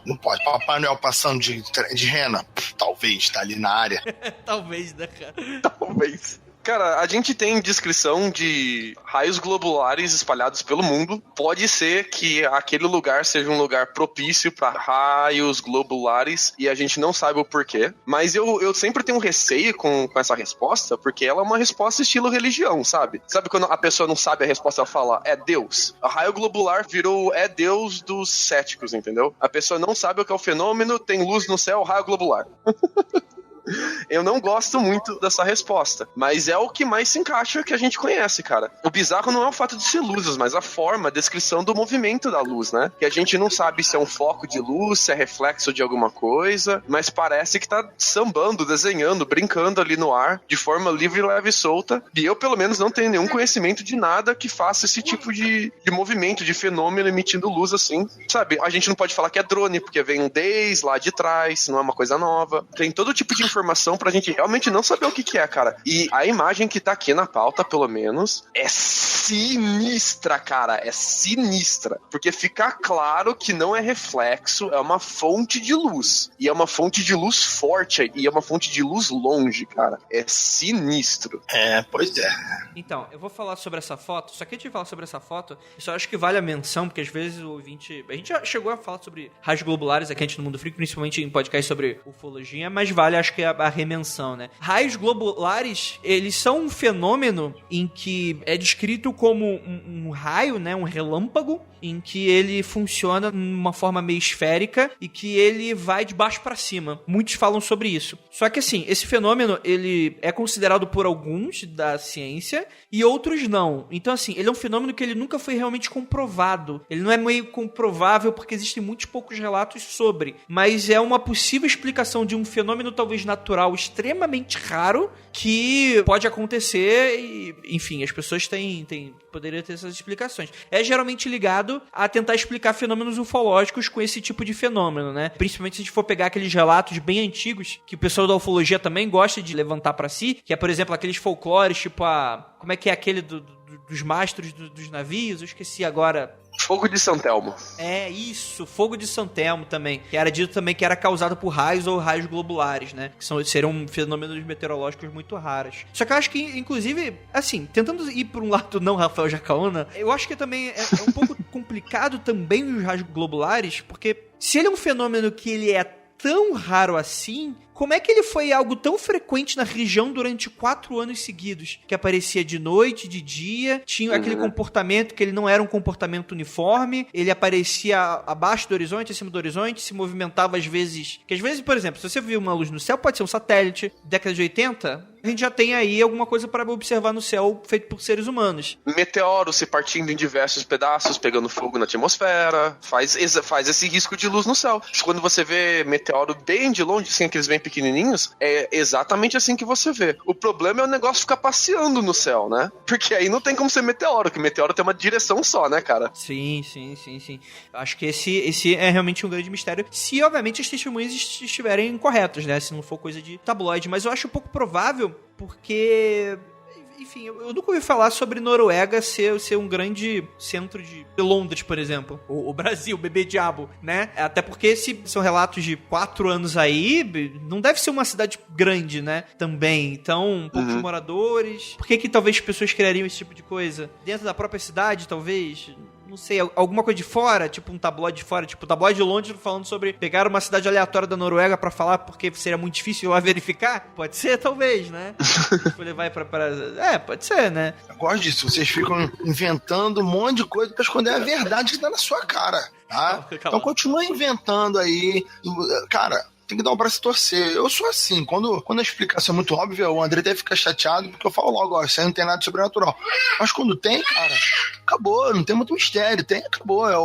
Não pode. Papai Noel passando de rena? Talvez, tá ali na área. Talvez, né, cara? Talvez. Cara, a gente tem descrição de raios globulares espalhados pelo mundo. Pode ser que aquele lugar seja um lugar propício para raios globulares e a gente não sabe o porquê. Mas eu sempre tenho um receio com essa resposta, porque ela é uma resposta estilo religião, sabe? Sabe quando a pessoa não sabe a resposta, ela fala, é Deus. A raio globular virou, é Deus dos céticos, entendeu? A pessoa não sabe o que é o fenômeno, tem luz no céu, raio globular. Eu não gosto muito dessa resposta, mas é o que mais se encaixa que a gente conhece, cara. O bizarro não é o fato de ser luzes, mas a forma, a descrição do movimento da luz, né? Que a gente não sabe se é um foco de luz, se é reflexo de alguma coisa, mas parece que tá sambando, desenhando, brincando ali no ar, de forma livre, leve e solta. E eu, pelo menos, não tenho nenhum conhecimento de nada que faça esse tipo de movimento, de fenômeno emitindo luz assim. Sabe, a gente não pode falar que é drone, porque vem desde lá de trás, não é uma coisa nova. Tem todo tipo de informação pra gente realmente não saber o que é, cara. E a imagem que tá aqui na pauta, pelo menos, é sinistra, cara. É sinistra. Porque fica claro que não é reflexo, é uma fonte de luz. E é uma fonte de luz forte, e é uma fonte de luz longe, cara. É sinistro. Pois é. Então, eu vou falar sobre essa foto. Só que antes de falar sobre essa foto, eu só acho que vale a menção, porque às vezes o ouvinte... A gente já chegou a falar sobre raios globulares aqui no Mundo Freak, principalmente em podcast sobre ufologia, mas vale, acho que a remensão, né? Raios globulares, eles são um fenômeno em que é descrito como um raio, né? Um relâmpago, em que ele funciona de uma forma meio esférica e que ele vai de baixo para cima. Muitos falam sobre isso. Só que assim, esse fenômeno, ele é considerado por alguns da ciência e outros não. Então assim, ele é um fenômeno que ele nunca foi realmente comprovado. Ele não é meio comprovável porque existem muitos poucos relatos sobre. Mas é uma possível explicação de um fenômeno talvez natural extremamente raro que pode acontecer e, enfim, as pessoas poderiam ter essas explicações. É geralmente ligado a tentar explicar fenômenos ufológicos com esse tipo de fenômeno, né? Principalmente se a gente for pegar aqueles relatos bem antigos que o pessoal da ufologia também gosta de levantar pra si, que é, por exemplo, aqueles folclores, tipo como é que é aquele dos mastros dos navios? Eu esqueci agora. Fogo de São Telmo. É, isso, fogo de São Telmo também. Que era dito também que era causado por raios ou raios globulares, né? Que seriam fenômenos meteorológicos muito raros. Só que eu acho que, inclusive, assim, tentando ir por um lado não Rafael Jacaúna, eu acho que também é um pouco complicado também os raios globulares, porque se ele é um fenômeno que ele é tão raro assim, como é que ele foi algo tão frequente na região durante 4 anos seguidos? Que aparecia de noite, de dia, tinha aquele comportamento que ele não era um comportamento uniforme, ele aparecia abaixo do horizonte, acima do horizonte, se movimentava às vezes... Que às vezes, por exemplo, se você viu uma luz no céu, pode ser um satélite. Década de 80, a gente já tem aí alguma coisa para observar no céu feito por seres humanos. Meteoros se partindo em diversos pedaços, pegando fogo na atmosfera, faz esse risco de luz no céu. Quando você vê meteoro bem de longe, assim, aqueles bem pequenininhos, é exatamente assim que você vê. O problema é o negócio ficar passeando no céu, né? Porque aí não tem como ser meteoro, que meteoro tem uma direção só, né, cara? Sim. Acho que esse é realmente um grande mistério. Se, obviamente, as testemunhas estiverem corretas, né? Se não for coisa de tabloide. Mas eu acho pouco provável, porque... Enfim, eu nunca ouvi falar sobre Noruega ser um grande centro de Londres, por exemplo. O Brasil, o bebê diabo, né? Até porque se são relatos de 4 anos aí, não deve ser uma cidade grande, né? Também. Então, poucos moradores. Por que talvez pessoas criariam esse tipo de coisa? Dentro da própria cidade, talvez... Não sei, alguma coisa de fora, tipo um tabloide de fora, tipo o tabloide de Londres falando sobre pegar uma cidade aleatória da Noruega pra falar porque seria muito difícil lá verificar? Pode ser, talvez, né? Levar pra... pode ser, né? Eu gosto disso, vocês ficam inventando um monte de coisa pra esconder a verdade que tá na sua cara, tá? Então continua inventando aí. Cara... Tem que dar um braço e torcer. Eu sou assim, quando a explicação é muito óbvia, o André deve ficar chateado, porque eu falo logo, ó, isso aí não tem nada de sobrenatural. Mas quando tem, cara, acabou, não tem muito mistério, acabou. É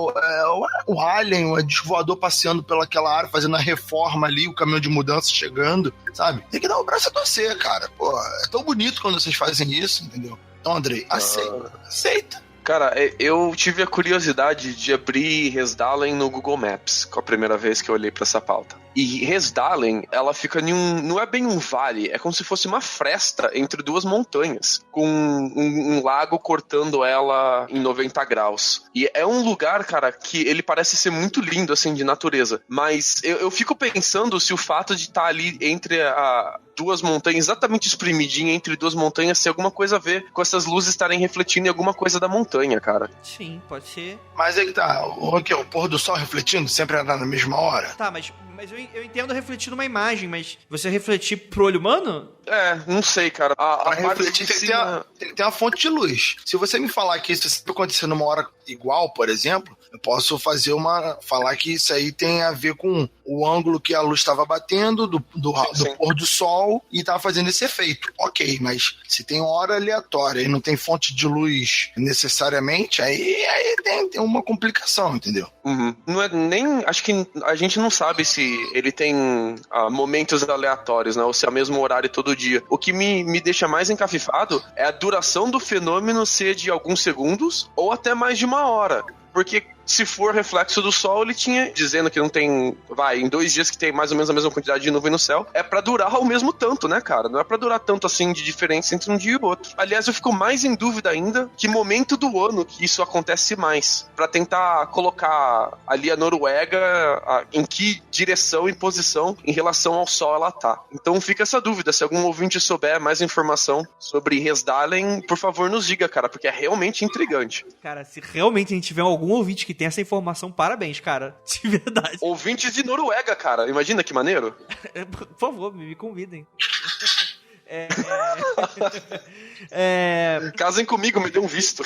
o alien, o disco voador passeando pelaquela área, fazendo a reforma ali, o caminhão de mudança chegando, sabe? Tem que dar um braço a torcer, cara. Pô, é tão bonito quando vocês fazem isso, entendeu? Então, André, aceita. Cara, eu tive a curiosidade de abrir Resdalen no Google Maps, com a primeira vez que eu olhei pra essa pauta. E Resdalen, ela fica não é bem um vale, é como se fosse uma fresta entre 2 montanhas, com um lago cortando ela em 90 graus. E é um lugar, cara, que ele parece ser muito lindo, assim, de natureza. Mas eu fico pensando se o fato de estar ali entre 2 montanhas, exatamente espremidinho entre 2 montanhas, tem alguma coisa a ver com essas luzes estarem refletindo em alguma coisa da montanha, cara. Sim, pode ser. Mas aí tá, o pôr do sol refletindo sempre na mesma hora? Tá, mas eu entendo refletir numa imagem, mas você refletir pro olho humano? Não sei, cara. Pra refletir tem que ter uma fonte de luz. Se você me falar que isso sempre acontecer numa hora igual, por exemplo, eu posso falar que isso aí tem a ver com o ângulo que a luz estava batendo do pôr do sol e estava fazendo esse efeito. Ok, mas se tem hora aleatória e não tem fonte de luz necessariamente, aí tem uma complicação, entendeu? Uhum. Não é nem... Acho que a gente não sabe se ele tem momentos aleatórios, né? Ou se é o mesmo horário todo dia. O que me deixa mais encafifado é a duração do fenômeno ser de alguns segundos ou até mais de 1 hora. Porque se for reflexo do sol, ele tinha dizendo que não tem... em 2 dias que tem mais ou menos a mesma quantidade de nuvem no céu, é pra durar o mesmo tanto, né, cara? Não é pra durar tanto assim de diferença entre um dia e o outro. Aliás, eu fico mais em dúvida ainda que momento do ano que isso acontece mais, pra tentar colocar ali a Noruega em que direção e posição em relação ao sol ela tá. Então fica essa dúvida, se algum ouvinte souber mais informação sobre Resdalen, por favor nos diga, cara, porque é realmente intrigante. Cara, se realmente a gente tiver algum ouvinte que tem essa informação, parabéns, cara. De verdade. Ouvintes de Noruega, cara. Imagina que maneiro. Por favor, me convidem. Casem comigo, me dê um visto.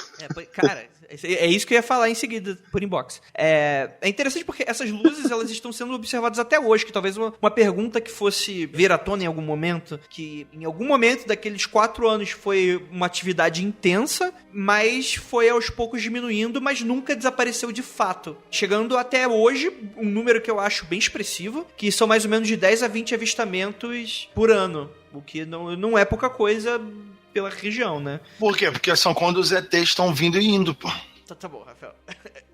Cara, é isso que eu ia falar em seguida, por inbox. É interessante porque essas luzes, elas estão sendo observadas até hoje, que talvez uma pergunta que fosse vir à tona em algum momento, que em algum momento daqueles 4 anos foi uma atividade intensa, mas foi aos poucos diminuindo, mas nunca desapareceu de fato. Chegando até hoje, um número que eu acho bem expressivo, que são mais ou menos de 10 a 20 avistamentos por ano, o que não é pouca coisa pela região, né? Por quê? Porque são quando os ETs estão vindo e indo, pô. Tá bom, Rafael.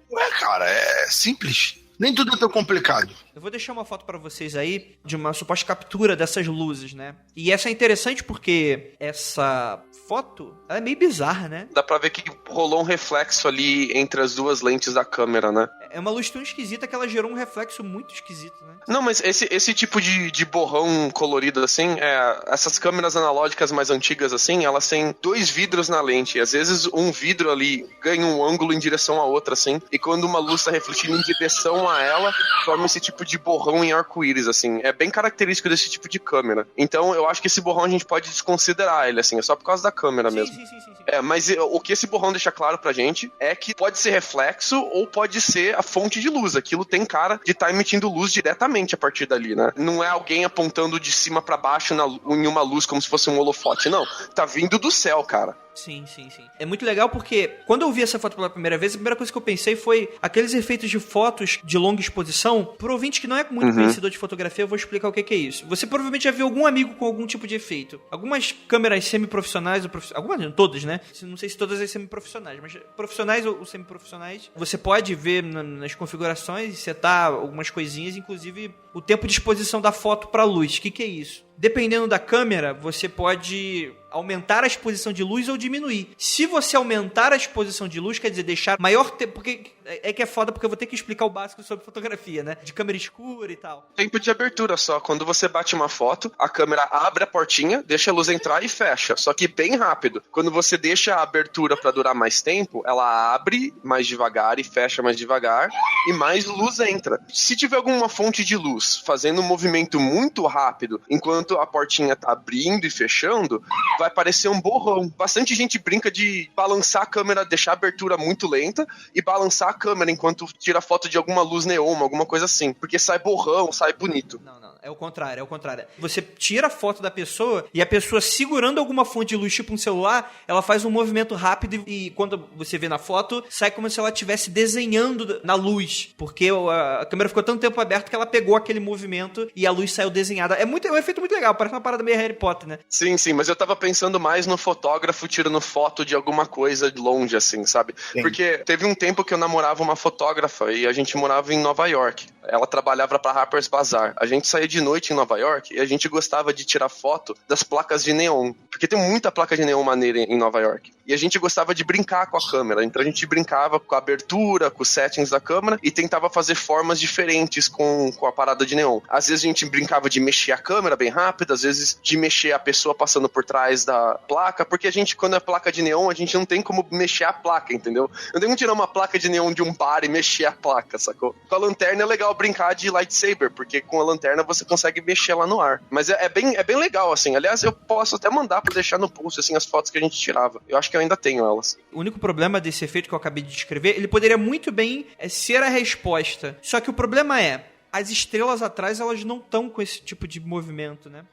Ué, cara, é simples. Nem tudo é tão complicado. Eu vou deixar uma foto pra vocês aí de uma suposta captura dessas luzes, né? E essa é interessante porque essa foto, ela é meio bizarra, né? Dá pra ver que rolou um reflexo ali entre as 2 lentes da câmera, né? É uma luz tão esquisita que ela gerou um reflexo muito esquisito, né? Não, mas esse tipo de borrão colorido, assim, essas câmeras analógicas mais antigas, assim, elas têm 2 vidros na lente. E às vezes um vidro ali ganha um ângulo em direção à outra, assim. E quando uma luz tá refletindo em direção a ela, forma esse tipo de borrão em arco-íris, assim. É bem característico desse tipo de câmera. Então, eu acho que esse borrão a gente pode desconsiderar ele, assim. É só por causa da câmera mesmo. Sim. Mas o que esse borrão deixa claro pra gente é que pode ser reflexo ou pode ser a fonte de luz. Aquilo tem cara de estar emitindo luz diretamente a partir dali, né? Não é alguém apontando de cima pra baixo em uma luz como se fosse um holofote, não. Tá vindo do céu, cara. Sim. É muito legal porque quando eu vi essa foto pela primeira vez, a primeira coisa que eu pensei foi aqueles efeitos de fotos de longa exposição. Pro ouvinte que não é muito conhecedor de fotografia, eu vou explicar o que é isso. Você provavelmente já viu algum amigo com algum tipo de efeito. Algumas câmeras semi-profissionais, algumas não, todas, né? Não sei se todas as semi-profissionais, mas profissionais ou semi-profissionais, você pode ver nas configurações e setar algumas coisinhas, inclusive o tempo de exposição da foto pra luz. O que é isso? Dependendo da câmera, você pode aumentar a exposição de luz ou diminuir. Se você aumentar a exposição de luz, quer dizer, deixar maior tempo... Porque é foda, porque eu vou ter que explicar o básico sobre fotografia, né? De câmera escura e tal. Tempo de abertura só. Quando você bate uma foto, a câmera abre a portinha, deixa a luz entrar e fecha. Só que bem rápido. Quando você deixa a abertura pra durar mais tempo, ela abre mais devagar e fecha mais devagar e mais luz entra. Se tiver alguma fonte de luz fazendo um movimento muito rápido, enquanto a portinha tá abrindo e fechando, vai parecer um borrão. Bastante gente brinca de balançar a câmera, deixar a abertura muito lenta e balançar a câmera enquanto tira foto de alguma luz neon, alguma coisa assim. Porque sai borrão, sai bonito. Não. É o contrário. Você tira a foto da pessoa e a pessoa segurando alguma fonte de luz, tipo um celular, ela faz um movimento rápido e quando você vê na foto, sai como se ela estivesse desenhando na luz. Porque a câmera ficou tanto tempo aberta que ela pegou aquele movimento e a luz saiu desenhada. É um efeito muito legal, parece uma parada meio Harry Potter, né? Sim, mas eu tava pensando mais no fotógrafo tirando foto de alguma coisa de longe, assim, sabe? Sim. Porque teve um tempo que eu namorava uma fotógrafa e a gente morava em Nova York. Ela trabalhava pra Harper's Bazaar. A gente saía de noite em Nova York e a gente gostava de tirar foto das placas de neon. Porque tem muita placa de neon maneira em Nova York. E a gente gostava de brincar com a câmera. Então a gente brincava com a abertura, com os settings da câmera e tentava fazer formas diferentes com a parada de neon. Às vezes a gente brincava de mexer a câmera bem rápido, às vezes de mexer a pessoa passando por trás da placa, porque a gente, quando é placa de neon, a gente não tem como mexer a placa, entendeu? Não tem como tirar uma placa de neon de um bar e mexer a placa, sacou? Com a lanterna é legal brincar de lightsaber, porque com a lanterna você consegue mexer lá no ar. Mas é bem legal, assim. Aliás, eu posso até mandar pra deixar no post, assim, as fotos que a gente tirava. Eu acho que eu ainda tenho elas. O único problema desse efeito que eu acabei de descrever, ele poderia muito bem ser a resposta. Só que o problema é, as estrelas atrás, elas não estão com esse tipo de movimento, né?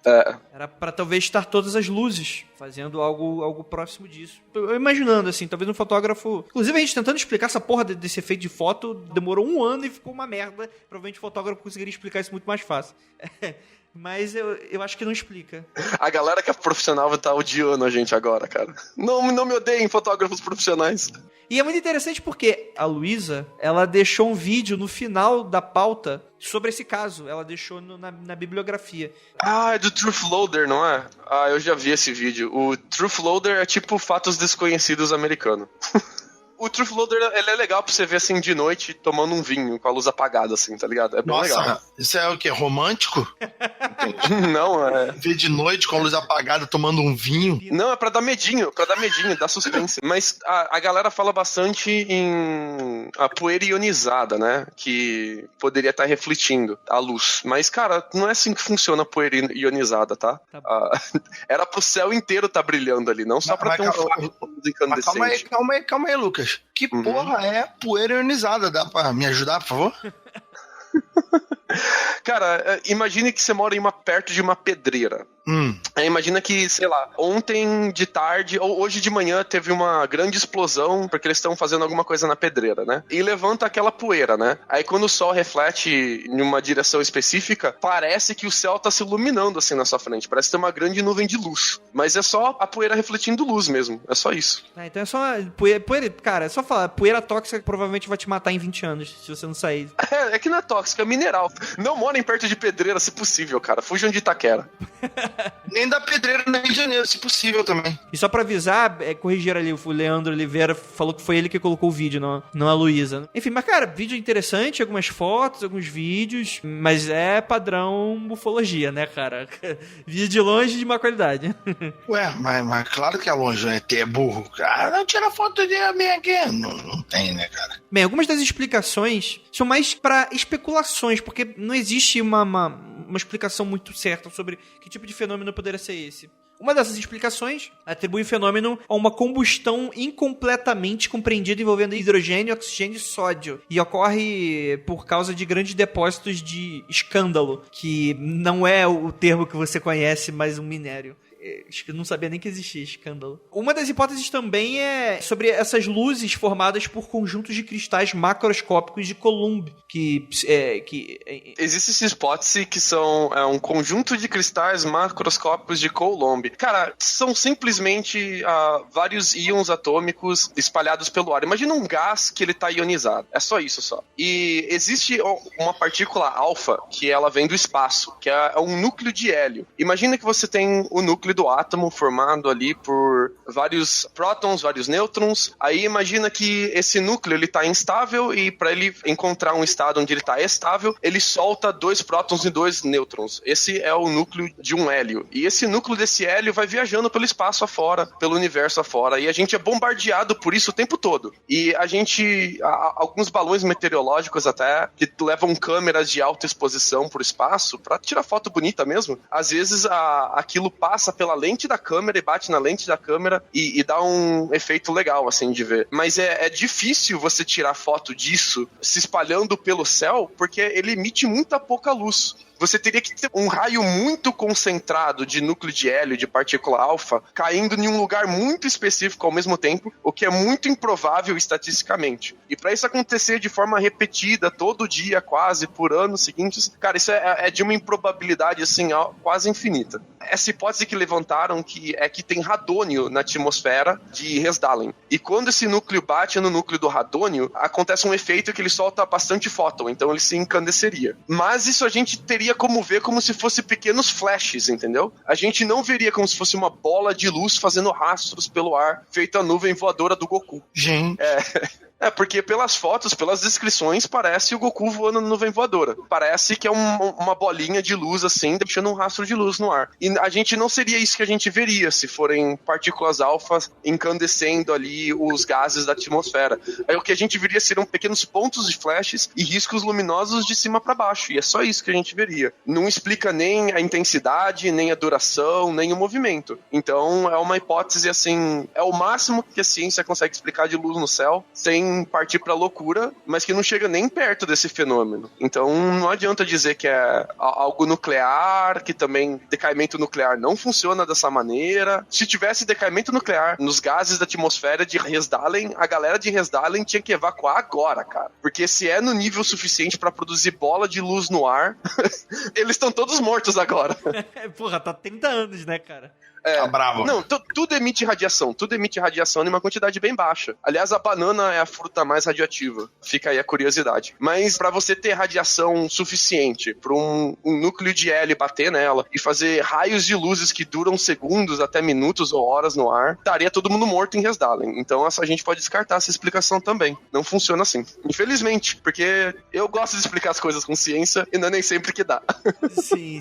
Era pra talvez estar todas as luzes fazendo algo próximo disso. Eu imaginando, assim, talvez um fotógrafo... Inclusive, a gente tentando explicar essa porra desse efeito de foto, demorou 1 ano e ficou uma merda. Provavelmente o fotógrafo conseguiria explicar isso muito mais fácil. Mas eu acho que não explica. A galera que é profissional tá odiando a gente agora, cara. Não me odeiem, fotógrafos profissionais. E é muito interessante porque a Luísa, ela deixou um vídeo no final da pauta sobre esse caso. Ela deixou na bibliografia. Ah, é do Truth Loader, não é? Ah, eu já vi esse vídeo. O Truth Loader é tipo Fatos Desconhecidos americano. O Truth Loader, ele é legal pra você ver assim de noite, tomando um vinho, com a luz apagada, assim, tá ligado? É bem legal. Nossa, isso é o quê? Romântico? Não, é... Ver de noite com a luz apagada, tomando um vinho? Não, é pra dar medinho, dar suspense. Mas a galera fala bastante em a poeira ionizada, né? Que poderia estar refletindo a luz. Mas, cara, não é assim que funciona a poeira ionizada, tá? Era pro céu inteiro tá brilhando ali, não só pra ter um fato incandescente. Calma aí, Lucas. Que porra é poeira ionizada? Dá pra me ajudar, por favor? Cara, imagine que você mora perto de uma pedreira. Imagina que, sei lá, ontem de tarde ou hoje de manhã teve uma grande explosão porque eles estão fazendo alguma coisa na pedreira, né? E levanta aquela poeira, né? Aí quando o sol reflete em uma direção específica, parece que o céu tá se iluminando assim na sua frente. Parece ter uma grande nuvem de luz. Mas é só a poeira refletindo luz mesmo. É só isso. Então é só poeira, cara, é só falar, poeira tóxica provavelmente vai te matar em 20 anos se você não sair. É que não é tóxica, é mineral. Não morem perto de pedreira se possível, cara. Fujam de Itaquera. Nem da pedreira no Rio de Janeiro, se possível também. E só pra avisar, corrigir ali, o Leandro Oliveira falou que foi ele que colocou o vídeo, não a Luísa. Enfim, mas cara, vídeo interessante, algumas fotos, alguns vídeos, mas é padrão ufologia, né, cara? Vídeo de longe de má qualidade. Ué, mas claro que é longe, né? É burro. Cara, não tira foto de mim aqui. Não tem, né, cara? Bem, algumas das explicações são mais pra especulações, porque não existe uma explicação muito certa sobre que tipo de fenômeno poderia ser esse. Uma dessas explicações atribui o fenômeno a uma combustão incompletamente compreendida envolvendo hidrogênio, oxigênio e sódio. E ocorre por causa de grandes depósitos de escândalo, que não é o termo que você conhece, mas um minério. Acho que eu não sabia nem que existia escândalo. Uma das hipóteses também é sobre essas luzes formadas por conjuntos de cristais macroscópicos de Coulomb, Existe essa hipótese que são um conjunto de cristais macroscópicos de Coulomb. Cara, são simplesmente vários íons atômicos espalhados pelo ar. Imagina um gás que ele tá ionizado. É só isso, só. E existe uma partícula alfa que ela vem do espaço, que é um núcleo de hélio. Imagina que você tem o núcleo do átomo formado ali por vários prótons, vários nêutrons. Aí imagina que esse núcleo ele tá instável e para ele encontrar um estado onde ele tá estável, ele solta 2 prótons e 2 nêutrons. Esse é o núcleo de um hélio. E esse núcleo desse hélio vai viajando pelo espaço afora, pelo universo afora. E a gente é bombardeado por isso o tempo todo. E alguns balões meteorológicos até, que levam câmeras de alta exposição pro espaço, para tirar foto bonita mesmo, às vezes aquilo passa pela lente da câmera e bate na lente da câmera e dá um efeito legal, assim, de ver. Mas é difícil você tirar foto disso se espalhando pelo céu, porque ele emite muita pouca luz. Você teria que ter um raio muito concentrado de núcleo de hélio, de partícula alfa, caindo em um lugar muito específico ao mesmo tempo, o que é muito improvável estatisticamente. E para isso acontecer de forma repetida, todo dia, quase, por anos seguintes, cara, isso é de uma improbabilidade, assim, quase infinita. Essa hipótese que levantaram é que tem radônio na atmosfera de Hesdalen. E quando esse núcleo bate no núcleo do radônio, acontece um efeito que ele solta bastante fóton, então ele se incandesceria. Mas isso a gente teria como ver como se fosse pequenos flashes, entendeu? A gente não veria como se fosse uma bola de luz fazendo rastros pelo ar, feita a nuvem voadora do Goku. Gente. Porque pelas fotos, pelas descrições, parece o Goku voando na nuvem voadora. Parece que é uma bolinha de luz, assim, deixando um rastro de luz no ar. E a gente não seria isso que a gente veria se forem partículas alfas incandescendo ali os gases da atmosfera. Aí o que a gente veria seriam pequenos pontos de flashes e riscos luminosos de cima para baixo. E é só isso que a gente veria. Não explica nem a intensidade, nem a duração, nem o movimento. Então é uma hipótese, assim, é o máximo que a ciência consegue explicar de luz no céu, sem partir pra loucura, mas que não chega nem perto desse fenômeno. Então não adianta dizer que é algo nuclear, que também decaimento nuclear não funciona dessa maneira. Se tivesse decaimento nuclear nos gases da atmosfera de Hesdalen, a galera de Hesdalen tinha que evacuar agora, cara. Porque se é no nível suficiente pra produzir bola de luz no ar, eles estão todos mortos agora. Porra, tá 30 anos, né, cara? Tá bravo. Não, tudo emite radiação em uma quantidade bem baixa. Aliás, a banana é a fruta mais radioativa. Fica aí a curiosidade. Mas pra você ter radiação suficiente pra um núcleo de hélio bater nela e fazer raios de luzes que duram segundos até minutos ou horas no ar, estaria todo mundo morto em Hesdalen. Então a gente pode descartar essa explicação também. Não funciona assim. Infelizmente, porque eu gosto de explicar as coisas com ciência e não é nem sempre que dá. Sim.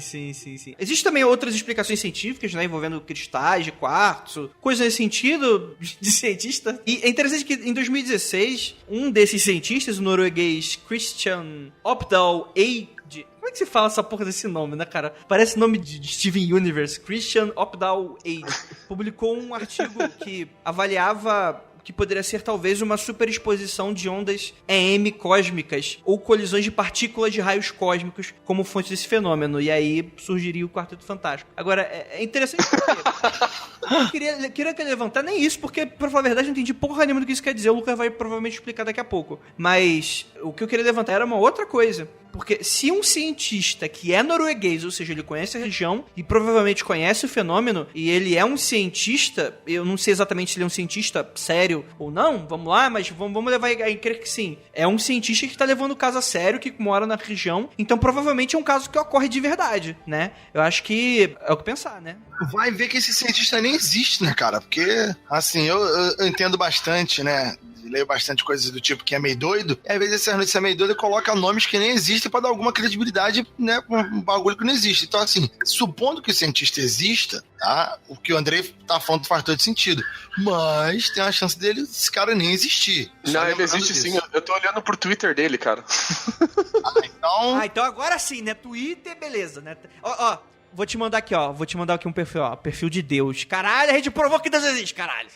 Existem também outras explicações científicas, né, envolvendo cristais de quartzo, coisa nesse sentido de cientista. E é interessante que em 2016, um desses cientistas, o norueguês Christian Opdahl Eide, como é que se fala essa porra desse nome, né, cara? Parece nome de Steven Universe. Christian Opdahl Eide publicou um artigo que avaliava que poderia ser talvez uma superexposição de ondas EM cósmicas ou colisões de partículas de raios cósmicos como fonte desse fenômeno. E aí surgiria o Quarteto Fantástico. Agora, é interessante porque eu queria levantar nem isso, porque, pra falar a verdade, eu não entendi porra nenhuma do que isso quer dizer. O Lucas vai provavelmente explicar daqui a pouco. Mas o que eu queria levantar era uma outra coisa. Porque se um cientista que é norueguês, ou seja, ele conhece a região e provavelmente conhece o fenômeno, e ele é um cientista, eu não sei exatamente se ele é um cientista sério ou não, vamos lá, mas vamos levar a crer que sim. É um cientista que tá levando o caso a sério, que mora na região, então provavelmente é um caso que ocorre de verdade, né? Eu acho que é o que pensar, né? Vai ver que esse cientista nem existe, né, cara? Porque, assim, eu entendo bastante, né? Leio bastante coisas do tipo que é meio doido, e às vezes essa notícia é meio doida coloca nomes que nem existem pra dar alguma credibilidade, né, com um bagulho que não existe. Então, assim, supondo que o cientista exista, tá? O que o Andrei tá falando faz todo sentido. Mas tem a chance dele, esse cara nem existir. Não, ele existe sim. Eu tô olhando pro Twitter dele, cara. Então agora sim, né? Twitter, beleza, né? Ó, vou te mandar aqui um perfil, ó. Perfil de Deus. Caralho, a gente provou que Deus existe, caralho.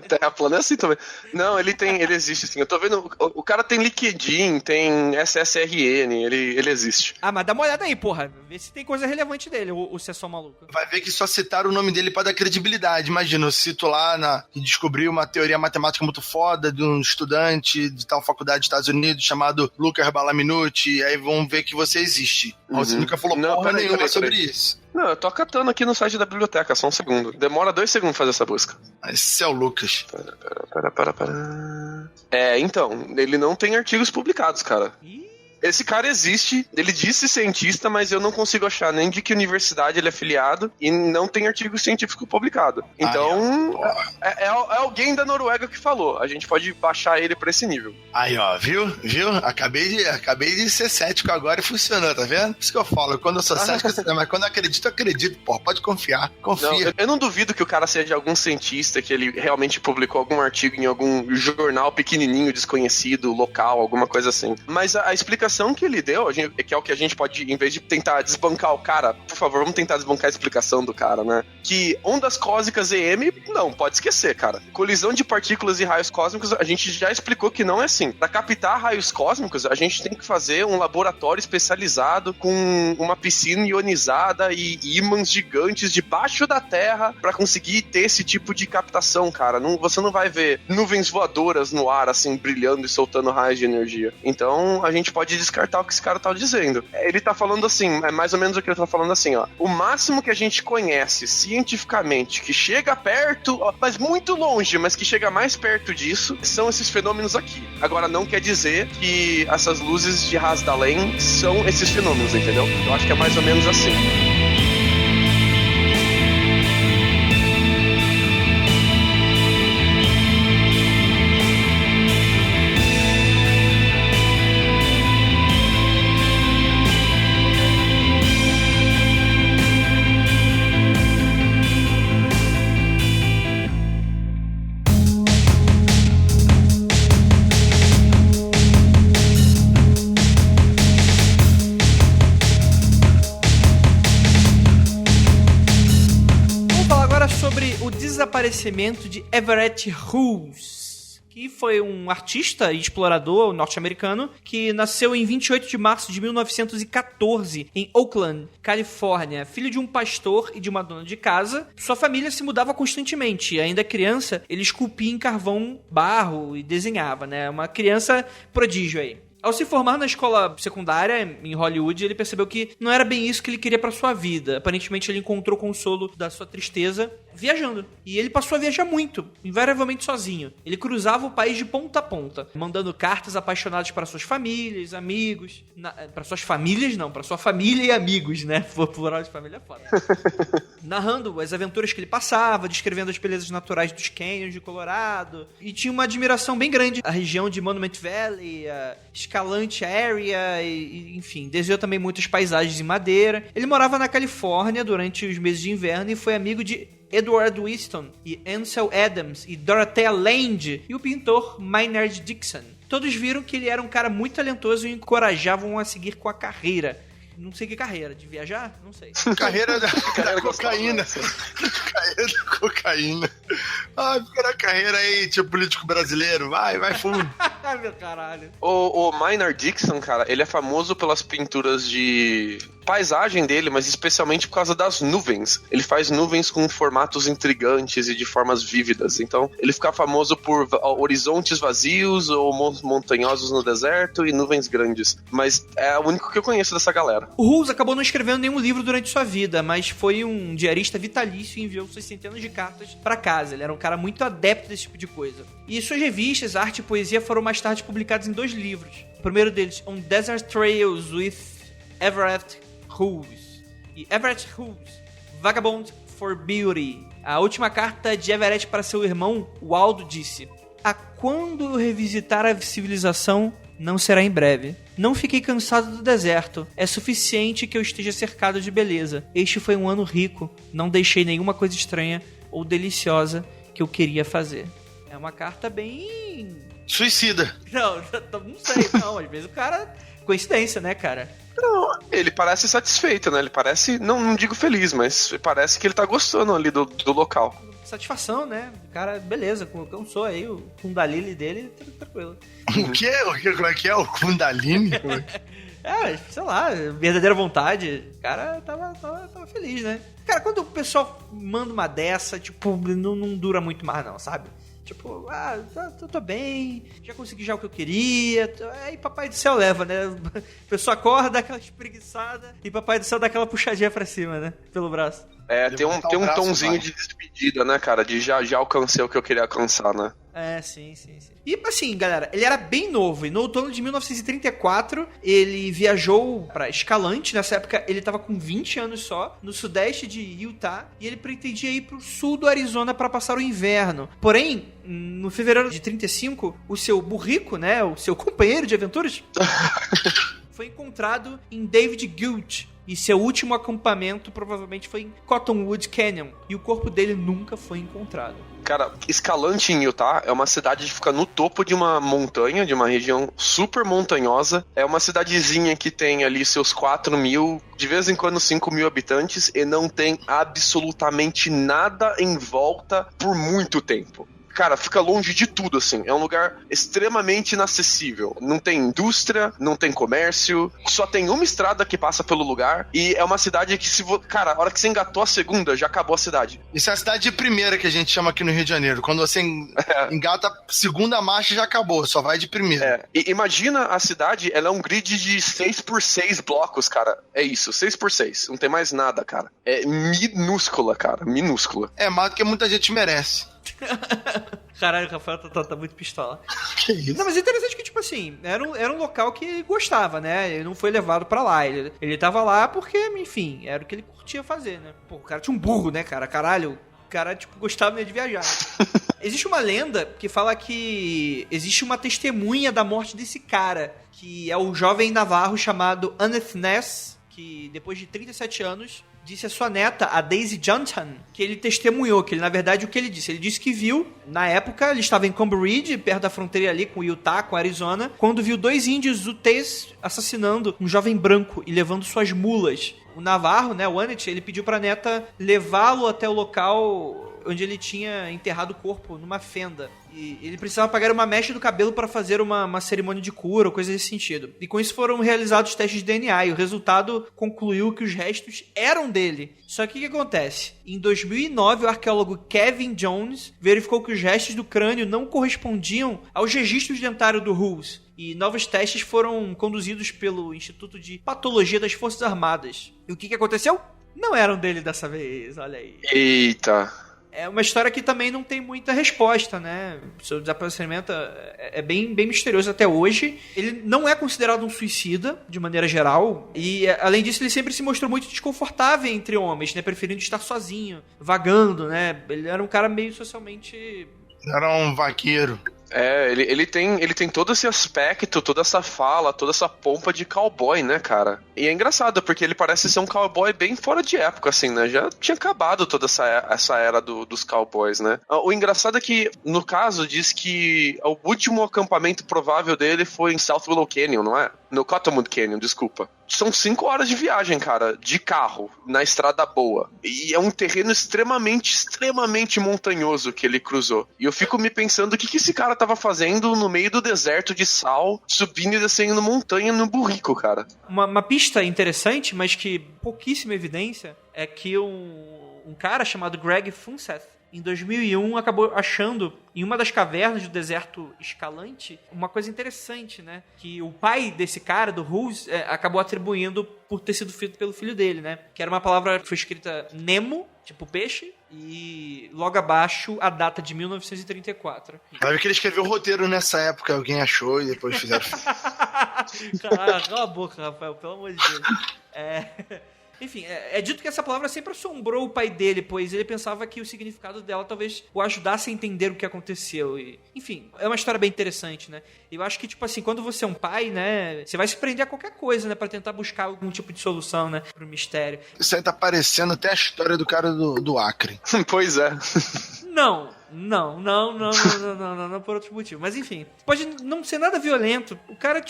Terra plana é assim também. Não, ele existe sim. Eu tô vendo, o cara tem LinkedIn, tem SSRN, ele existe. Ah, mas dá uma olhada aí, porra. Vê se tem coisa relevante dele, ou se é só maluco. Vai ver que só citaram o nome dele pra dar credibilidade. Imagina, eu cito lá que descobriu uma teoria matemática muito foda de um estudante de tal faculdade dos Estados Unidos chamado Lucas Balaminuti, e aí vão ver que você existe. Você nunca falou porra nenhuma sobre isso. Não, eu tô catando aqui no site da biblioteca, só um segundo. Demora 2 segundos fazer essa busca. Esse é o Lucas. Então, ele não tem artigos publicados, cara. Esse cara existe, ele disse cientista, mas eu não consigo achar nem de que universidade ele é afiliado e não tem artigo científico publicado. Então, é alguém da Noruega que falou. A gente pode baixar ele pra esse nível. Aí, ó, viu? Acabei de ser cético agora e funcionou, tá vendo? Por isso que eu falo, quando eu sou cético, mas quando eu acredito, pô, pode confiar, confia. Não, eu não duvido que o cara seja algum cientista, que ele realmente publicou algum artigo em algum jornal pequenininho, desconhecido, local, alguma coisa assim. Mas a explicação que ele deu, que é o que a gente pode, em vez de tentar desbancar o cara, por favor, vamos tentar desbancar a explicação do cara, né? Que ondas cósmicas EM, não, pode esquecer, cara. Colisão de partículas e raios cósmicos, a gente já explicou que não é assim. Para captar raios cósmicos, a gente tem que fazer um laboratório especializado com uma piscina ionizada e ímãs gigantes debaixo da Terra para conseguir ter esse tipo de captação, cara. Você não vai ver nuvens voadoras no ar, assim, brilhando e soltando raios de energia. Então, a gente pode descartar o que esse cara tá dizendo. Ele tá falando assim, é mais ou menos o que ele tá falando assim, ó. O máximo que a gente conhece cientificamente, que chega perto, mas muito longe, mas que chega mais perto disso, são esses fenômenos aqui. Agora, não quer dizer que essas luzes de Hasdallen são esses fenômenos, entendeu? Eu acho que é mais ou menos assim. Desaparecimento de Everett Hughes, que foi um artista e explorador norte-americano que nasceu em 28 de março de 1914 em Oakland, Califórnia. Filho de um pastor e de uma dona de casa, sua família se mudava constantemente. Ainda criança, ele esculpia em carvão, barro e desenhava, né? Uma criança prodígio aí. Ao se formar na escola secundária em Hollywood, ele percebeu que não era bem isso que ele queria pra sua vida. Aparentemente, ele encontrou consolo da sua tristeza viajando. E ele passou a viajar muito, invariavelmente sozinho. Ele cruzava o país de ponta a ponta, mandando cartas apaixonadas para suas famílias, amigos. Para suas famílias, não, para sua família e amigos, né? Plural de família é foda. Narrando as aventuras que ele passava, descrevendo as belezas naturais dos canyons de Colorado. E tinha uma admiração bem grande a região de Monument Valley, a Escalante Area, enfim, desenhou também muitas paisagens em madeira. Ele morava na Califórnia durante os meses de inverno e foi amigo de Edward Whiston e Ansel Adams e Dorothea Lange e o pintor Maynard Dixon. Todos viram que ele era um cara muito talentoso e o encorajavam a seguir com a carreira. Não sei que carreira, de viajar? Não sei. Carreira da cocaína. Carreira da cocaína. Fica na carreira aí, tipo político brasileiro. Vai fundo. Meu caralho. O Maynard Dixon, cara, ele é famoso pelas pinturas de paisagem dele, mas especialmente por causa das nuvens. Ele faz nuvens com formatos intrigantes e de formas vívidas. Então, ele fica famoso por horizontes vazios ou montanhosos no deserto e nuvens grandes. Mas é o único que eu conheço dessa galera. O Hulse acabou não escrevendo nenhum livro durante sua vida, mas foi um diarista vitalício e enviou suas centenas de cartas pra casa. Ele era um cara muito adepto desse tipo de coisa. E suas revistas, arte e poesia foram mais tarde publicadas em 2 livros. O primeiro deles, On Desert Trails with Everett Hulse. E Everett Hulse, Vagabond for Beauty. A última carta de Everett para seu irmão, Waldo, disse: "A quando eu revisitar a civilização, não será em breve. Não fiquei cansado do deserto. É suficiente que eu esteja cercado de beleza. Este foi um ano rico. Não deixei nenhuma coisa estranha ou deliciosa que eu queria fazer." É uma carta bem... Suicida. Não sei, não. Às vezes o cara... Coincidência, né, cara? Não, ele parece satisfeito, né? Ele parece, não digo feliz, mas parece que ele tá gostando ali do local. Satisfação, né? O cara, beleza, cansou aí o Kundalini dele, tranquilo. O quê? Como é que é? O Kundalini? Sei lá, verdadeira vontade. O cara tava feliz, né? Cara, quando o pessoal manda uma dessa, tipo, não dura muito mais não, sabe? Tipo, tô bem, já consegui já o que eu queria. Aí Papai do Céu leva, né? A pessoa acorda, dá aquela espreguiçada e Papai do Céu dá aquela puxadinha pra cima, né? Pelo braço. Tem um tonzinho de despedida, né, cara? De já alcancei o que eu queria alcançar, né? Sim. E assim, galera, ele era bem novo. E no outono de 1934, ele viajou pra Escalante. Nessa época, ele tava com 20 anos só, no sudeste de Utah. E ele pretendia ir pro sul do Arizona pra passar o inverno. Porém, no fevereiro de 35, o seu burrico, né, o seu companheiro de aventuras, foi encontrado em David Gulch. E seu último acampamento provavelmente foi em Cottonwood Canyon. E o corpo dele nunca foi encontrado. Cara, Escalante em Utah é uma cidade que fica no topo de uma montanha, de uma região super montanhosa. É uma cidadezinha que tem ali seus 4.000, de vez em quando 5.000 habitantes, e não tem absolutamente nada em volta por muito tempo. Cara, fica longe de tudo, assim. É um lugar extremamente inacessível. Não tem indústria, não tem comércio, só tem uma estrada que passa pelo lugar. E é uma cidade que, cara, a hora que você engatou a segunda, já acabou a cidade. Isso é a cidade de primeira que a gente chama aqui no Rio de Janeiro. Quando você engata a segunda marcha, já acabou, só vai de primeira. E imagina a cidade, ela é um grid de 6x6 blocos, cara. É isso, 6x6. Não tem mais nada, cara. É minúscula, cara. Minúscula. É mais do que muita gente merece. Caralho, o Rafael tá muito pistola. Que isso? Não, mas é interessante que, tipo assim, era um local que gostava, né? Ele não foi levado pra lá. Ele tava lá porque, enfim, era o que ele curtia fazer, né? Pô, o cara tinha um burro, né, cara? Caralho, o cara, tipo, gostava de viajar. Existe uma lenda que fala que existe uma testemunha da morte desse cara, que é o jovem navarro chamado Anneth Ness, que depois de 37 anos... disse a sua neta, a Daisy Johnson, que ele testemunhou, que ele, na verdade, o que ele disse? Ele disse que viu, na época, ele estava em Comber Ridge, perto da fronteira ali com Utah, com Arizona, quando viu 2 índios Utes assassinando um jovem branco e levando suas mulas. O navarro, né, o Annett, ele pediu pra neta levá-lo até o local onde ele tinha enterrado o corpo, numa fenda. E ele precisava pagar uma mecha do cabelo para fazer uma cerimônia de cura ou coisa desse sentido. E com isso foram realizados testes de DNA e o resultado concluiu que os restos eram dele. Só que o que acontece? Em 2009, o arqueólogo Kevin Jones verificou que os restos do crânio não correspondiam aos registros dentários do Hulse. E novos testes foram conduzidos pelo Instituto de Patologia das Forças Armadas. E o que aconteceu? Não eram dele dessa vez, olha aí. Eita... É uma história que também não tem muita resposta, né? O seu desaparecimento é bem misterioso até hoje. Ele não é considerado um suicida, de maneira geral. E, além disso, ele sempre se mostrou muito desconfortável entre homens, né? Preferindo estar sozinho, vagando, né? Ele era um cara meio socialmente... Era um vaqueiro. Ele tem todo esse aspecto, toda essa fala, toda essa pompa de cowboy, né, cara? E é engraçado, porque ele parece ser um cowboy bem fora de época, assim, né? Já tinha acabado toda essa era dos cowboys, né? O engraçado é que, no caso, diz que o último acampamento provável dele foi em South Willow Canyon, não é? No Cottonwood Canyon, desculpa. são 5 horas de viagem, cara, de carro, na estrada boa. E é um terreno extremamente montanhoso que ele cruzou. E eu fico me pensando o que esse cara tava fazendo no meio do deserto de sal, subindo e descendo montanha no burrico, cara. Uma pista interessante, mas que pouquíssima evidência, é que um cara chamado Greg Funseth, em 2001, acabou achando em uma das cavernas do deserto escalante uma coisa interessante, né? Que o pai desse cara, do Hulse, acabou atribuindo por ter sido feito pelo filho dele, né? Que era uma palavra que foi escrita Nemo, tipo peixe, e logo abaixo a data de 1934. Vai ver que ele escreveu o roteiro nessa época, alguém achou e depois fizeram. Caralho, cala a boca, Rafael, pelo amor de Deus. Enfim, é dito que essa palavra sempre assombrou o pai dele, pois ele pensava que o significado dela talvez o ajudasse a entender o que aconteceu. E, enfim, é uma história bem interessante, né? Eu acho que, tipo assim, quando você é um pai, né, você vai se prender a qualquer coisa, né, pra tentar buscar algum tipo de solução, né, pro mistério. Isso aí tá parecendo até a história do cara do Acre. Pois é. Não por outro motivo. Mas enfim, pode não ser nada violento. O cara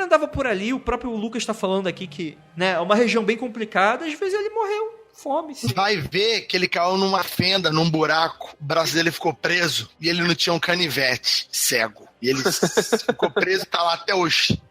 andava por ali, o próprio Lucas tá falando aqui que, né, é uma região bem complicada, às vezes ele morreu. Fome, sim. Vai ver que ele caiu numa fenda, num buraco, o braço dele ficou preso e ele não tinha um canivete, cego. E ele ficou preso e tá lá até hoje.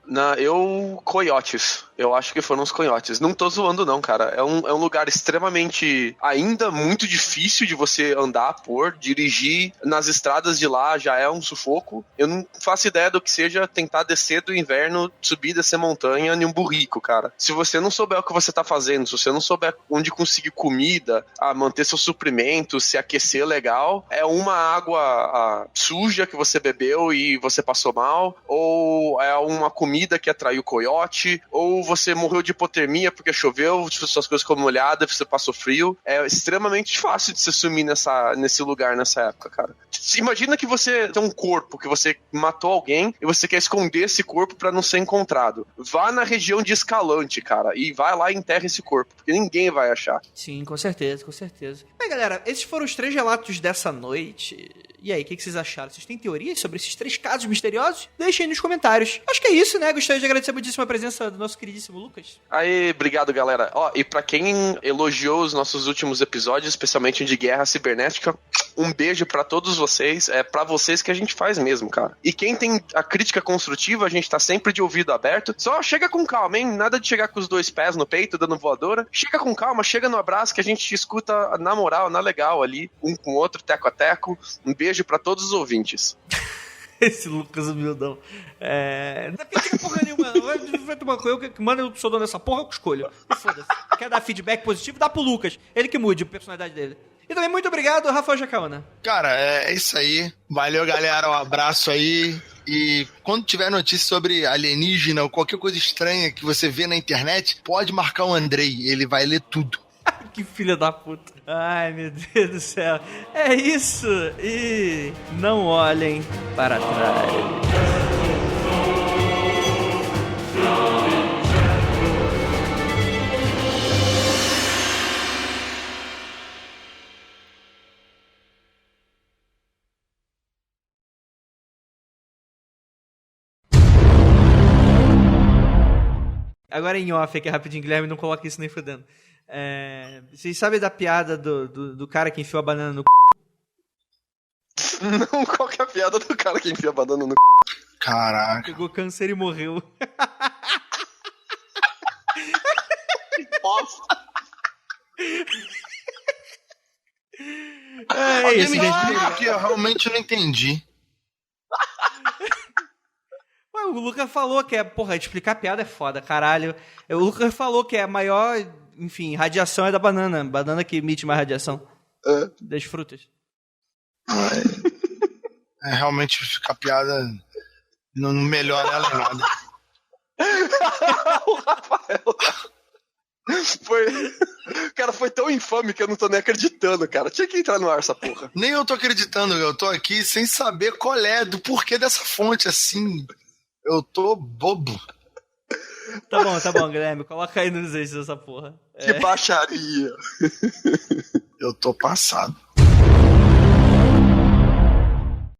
Coiotes. Eu acho que foram os coiotes. Não tô zoando não, cara. É um lugar extremamente, ainda muito difícil de você andar dirigir nas estradas de lá já é um sufoco. Eu não faço ideia do que seja tentar descer do inverno, subir, descer montanha em um burrico, cara. Se você não souber o que você tá fazendo, se você não souber onde conseguir comida, manter seu suprimento, se aquecer legal, é uma água suja que você bebeu e você passou mal, ou é uma comida que atraiu coiote, ou você morreu de hipotermia porque choveu, suas coisas ficou molhadas, você passou frio. É extremamente fácil de se sumir nesse lugar nessa época, cara. Imagina que você tem um corpo, que você matou alguém e você quer esconder esse corpo pra não ser encontrado. Vá na região de Escalante, cara, e vai lá e enterra esse corpo, porque ninguém vai achar. Sim, com certeza, com certeza. Bem, galera, esses foram os 3 relatos dessa noite. E aí, o que vocês acharam? Vocês têm teorias sobre esses 3 casos misteriosos? Deixem aí nos comentários. Acho que é isso, né? Gostaria de agradecer muitíssimo a presença do nosso queridíssimo Lucas. Aí, obrigado, galera. E pra quem elogiou os nossos últimos episódios, especialmente o de Guerra Cibernética, um beijo pra todos vocês. É pra vocês que a gente faz mesmo, cara. E quem tem a crítica construtiva, a gente tá sempre de ouvido aberto. Só chega com calma, hein? Nada de chegar com os 2 pés no peito, dando voadora. Chega com calma, chega no abraço que a gente escuta na moral, na legal ali, um com o outro, teco a teco. Um beijo pra todos os ouvintes. Esse Lucas humildão. Não tem porra nenhuma. Vai tomar coisa, eu manda o seu dono dessa porra, eu escolho. Foda-se. Quer dar feedback positivo? Dá pro Lucas. Ele que mude a personalidade dele. E também muito obrigado, Rafael Jacaúna. Cara, é isso aí. Valeu, galera. Um abraço aí. E quando tiver notícia sobre alienígena ou qualquer coisa estranha que você vê na internet, pode marcar o Andrei. Ele vai ler tudo. Que filha da puta. Ai, meu Deus do céu. É isso. E não olhem para trás. Agora em off aqui rapidinho, Guilherme, não coloca isso nem fudendo. Vocês sabem da piada do cara que enfiou a banana no c... Não, qual que é a piada do cara que enfia a banana no c... Caraca. Pegou câncer e morreu. Bosta. É isso, me gente. explica, porque eu realmente não entendi. Ué, o Lucas falou que explicar piada é foda, caralho. O Lucas falou que a maior, enfim, radiação é da banana. Banana que emite mais radiação. Das frutas. Realmente ficar piada não melhora ela em nada. O Rafael. Cara, foi tão infame que eu não tô nem acreditando, cara. Tinha que entrar no ar essa porra. Nem eu tô acreditando, eu tô aqui sem saber qual é, do porquê dessa fonte, assim. Eu tô bobo. Tá bom, Guilherme. Coloca aí nos eixos essa porra. Que baixaria. Eu tô passado.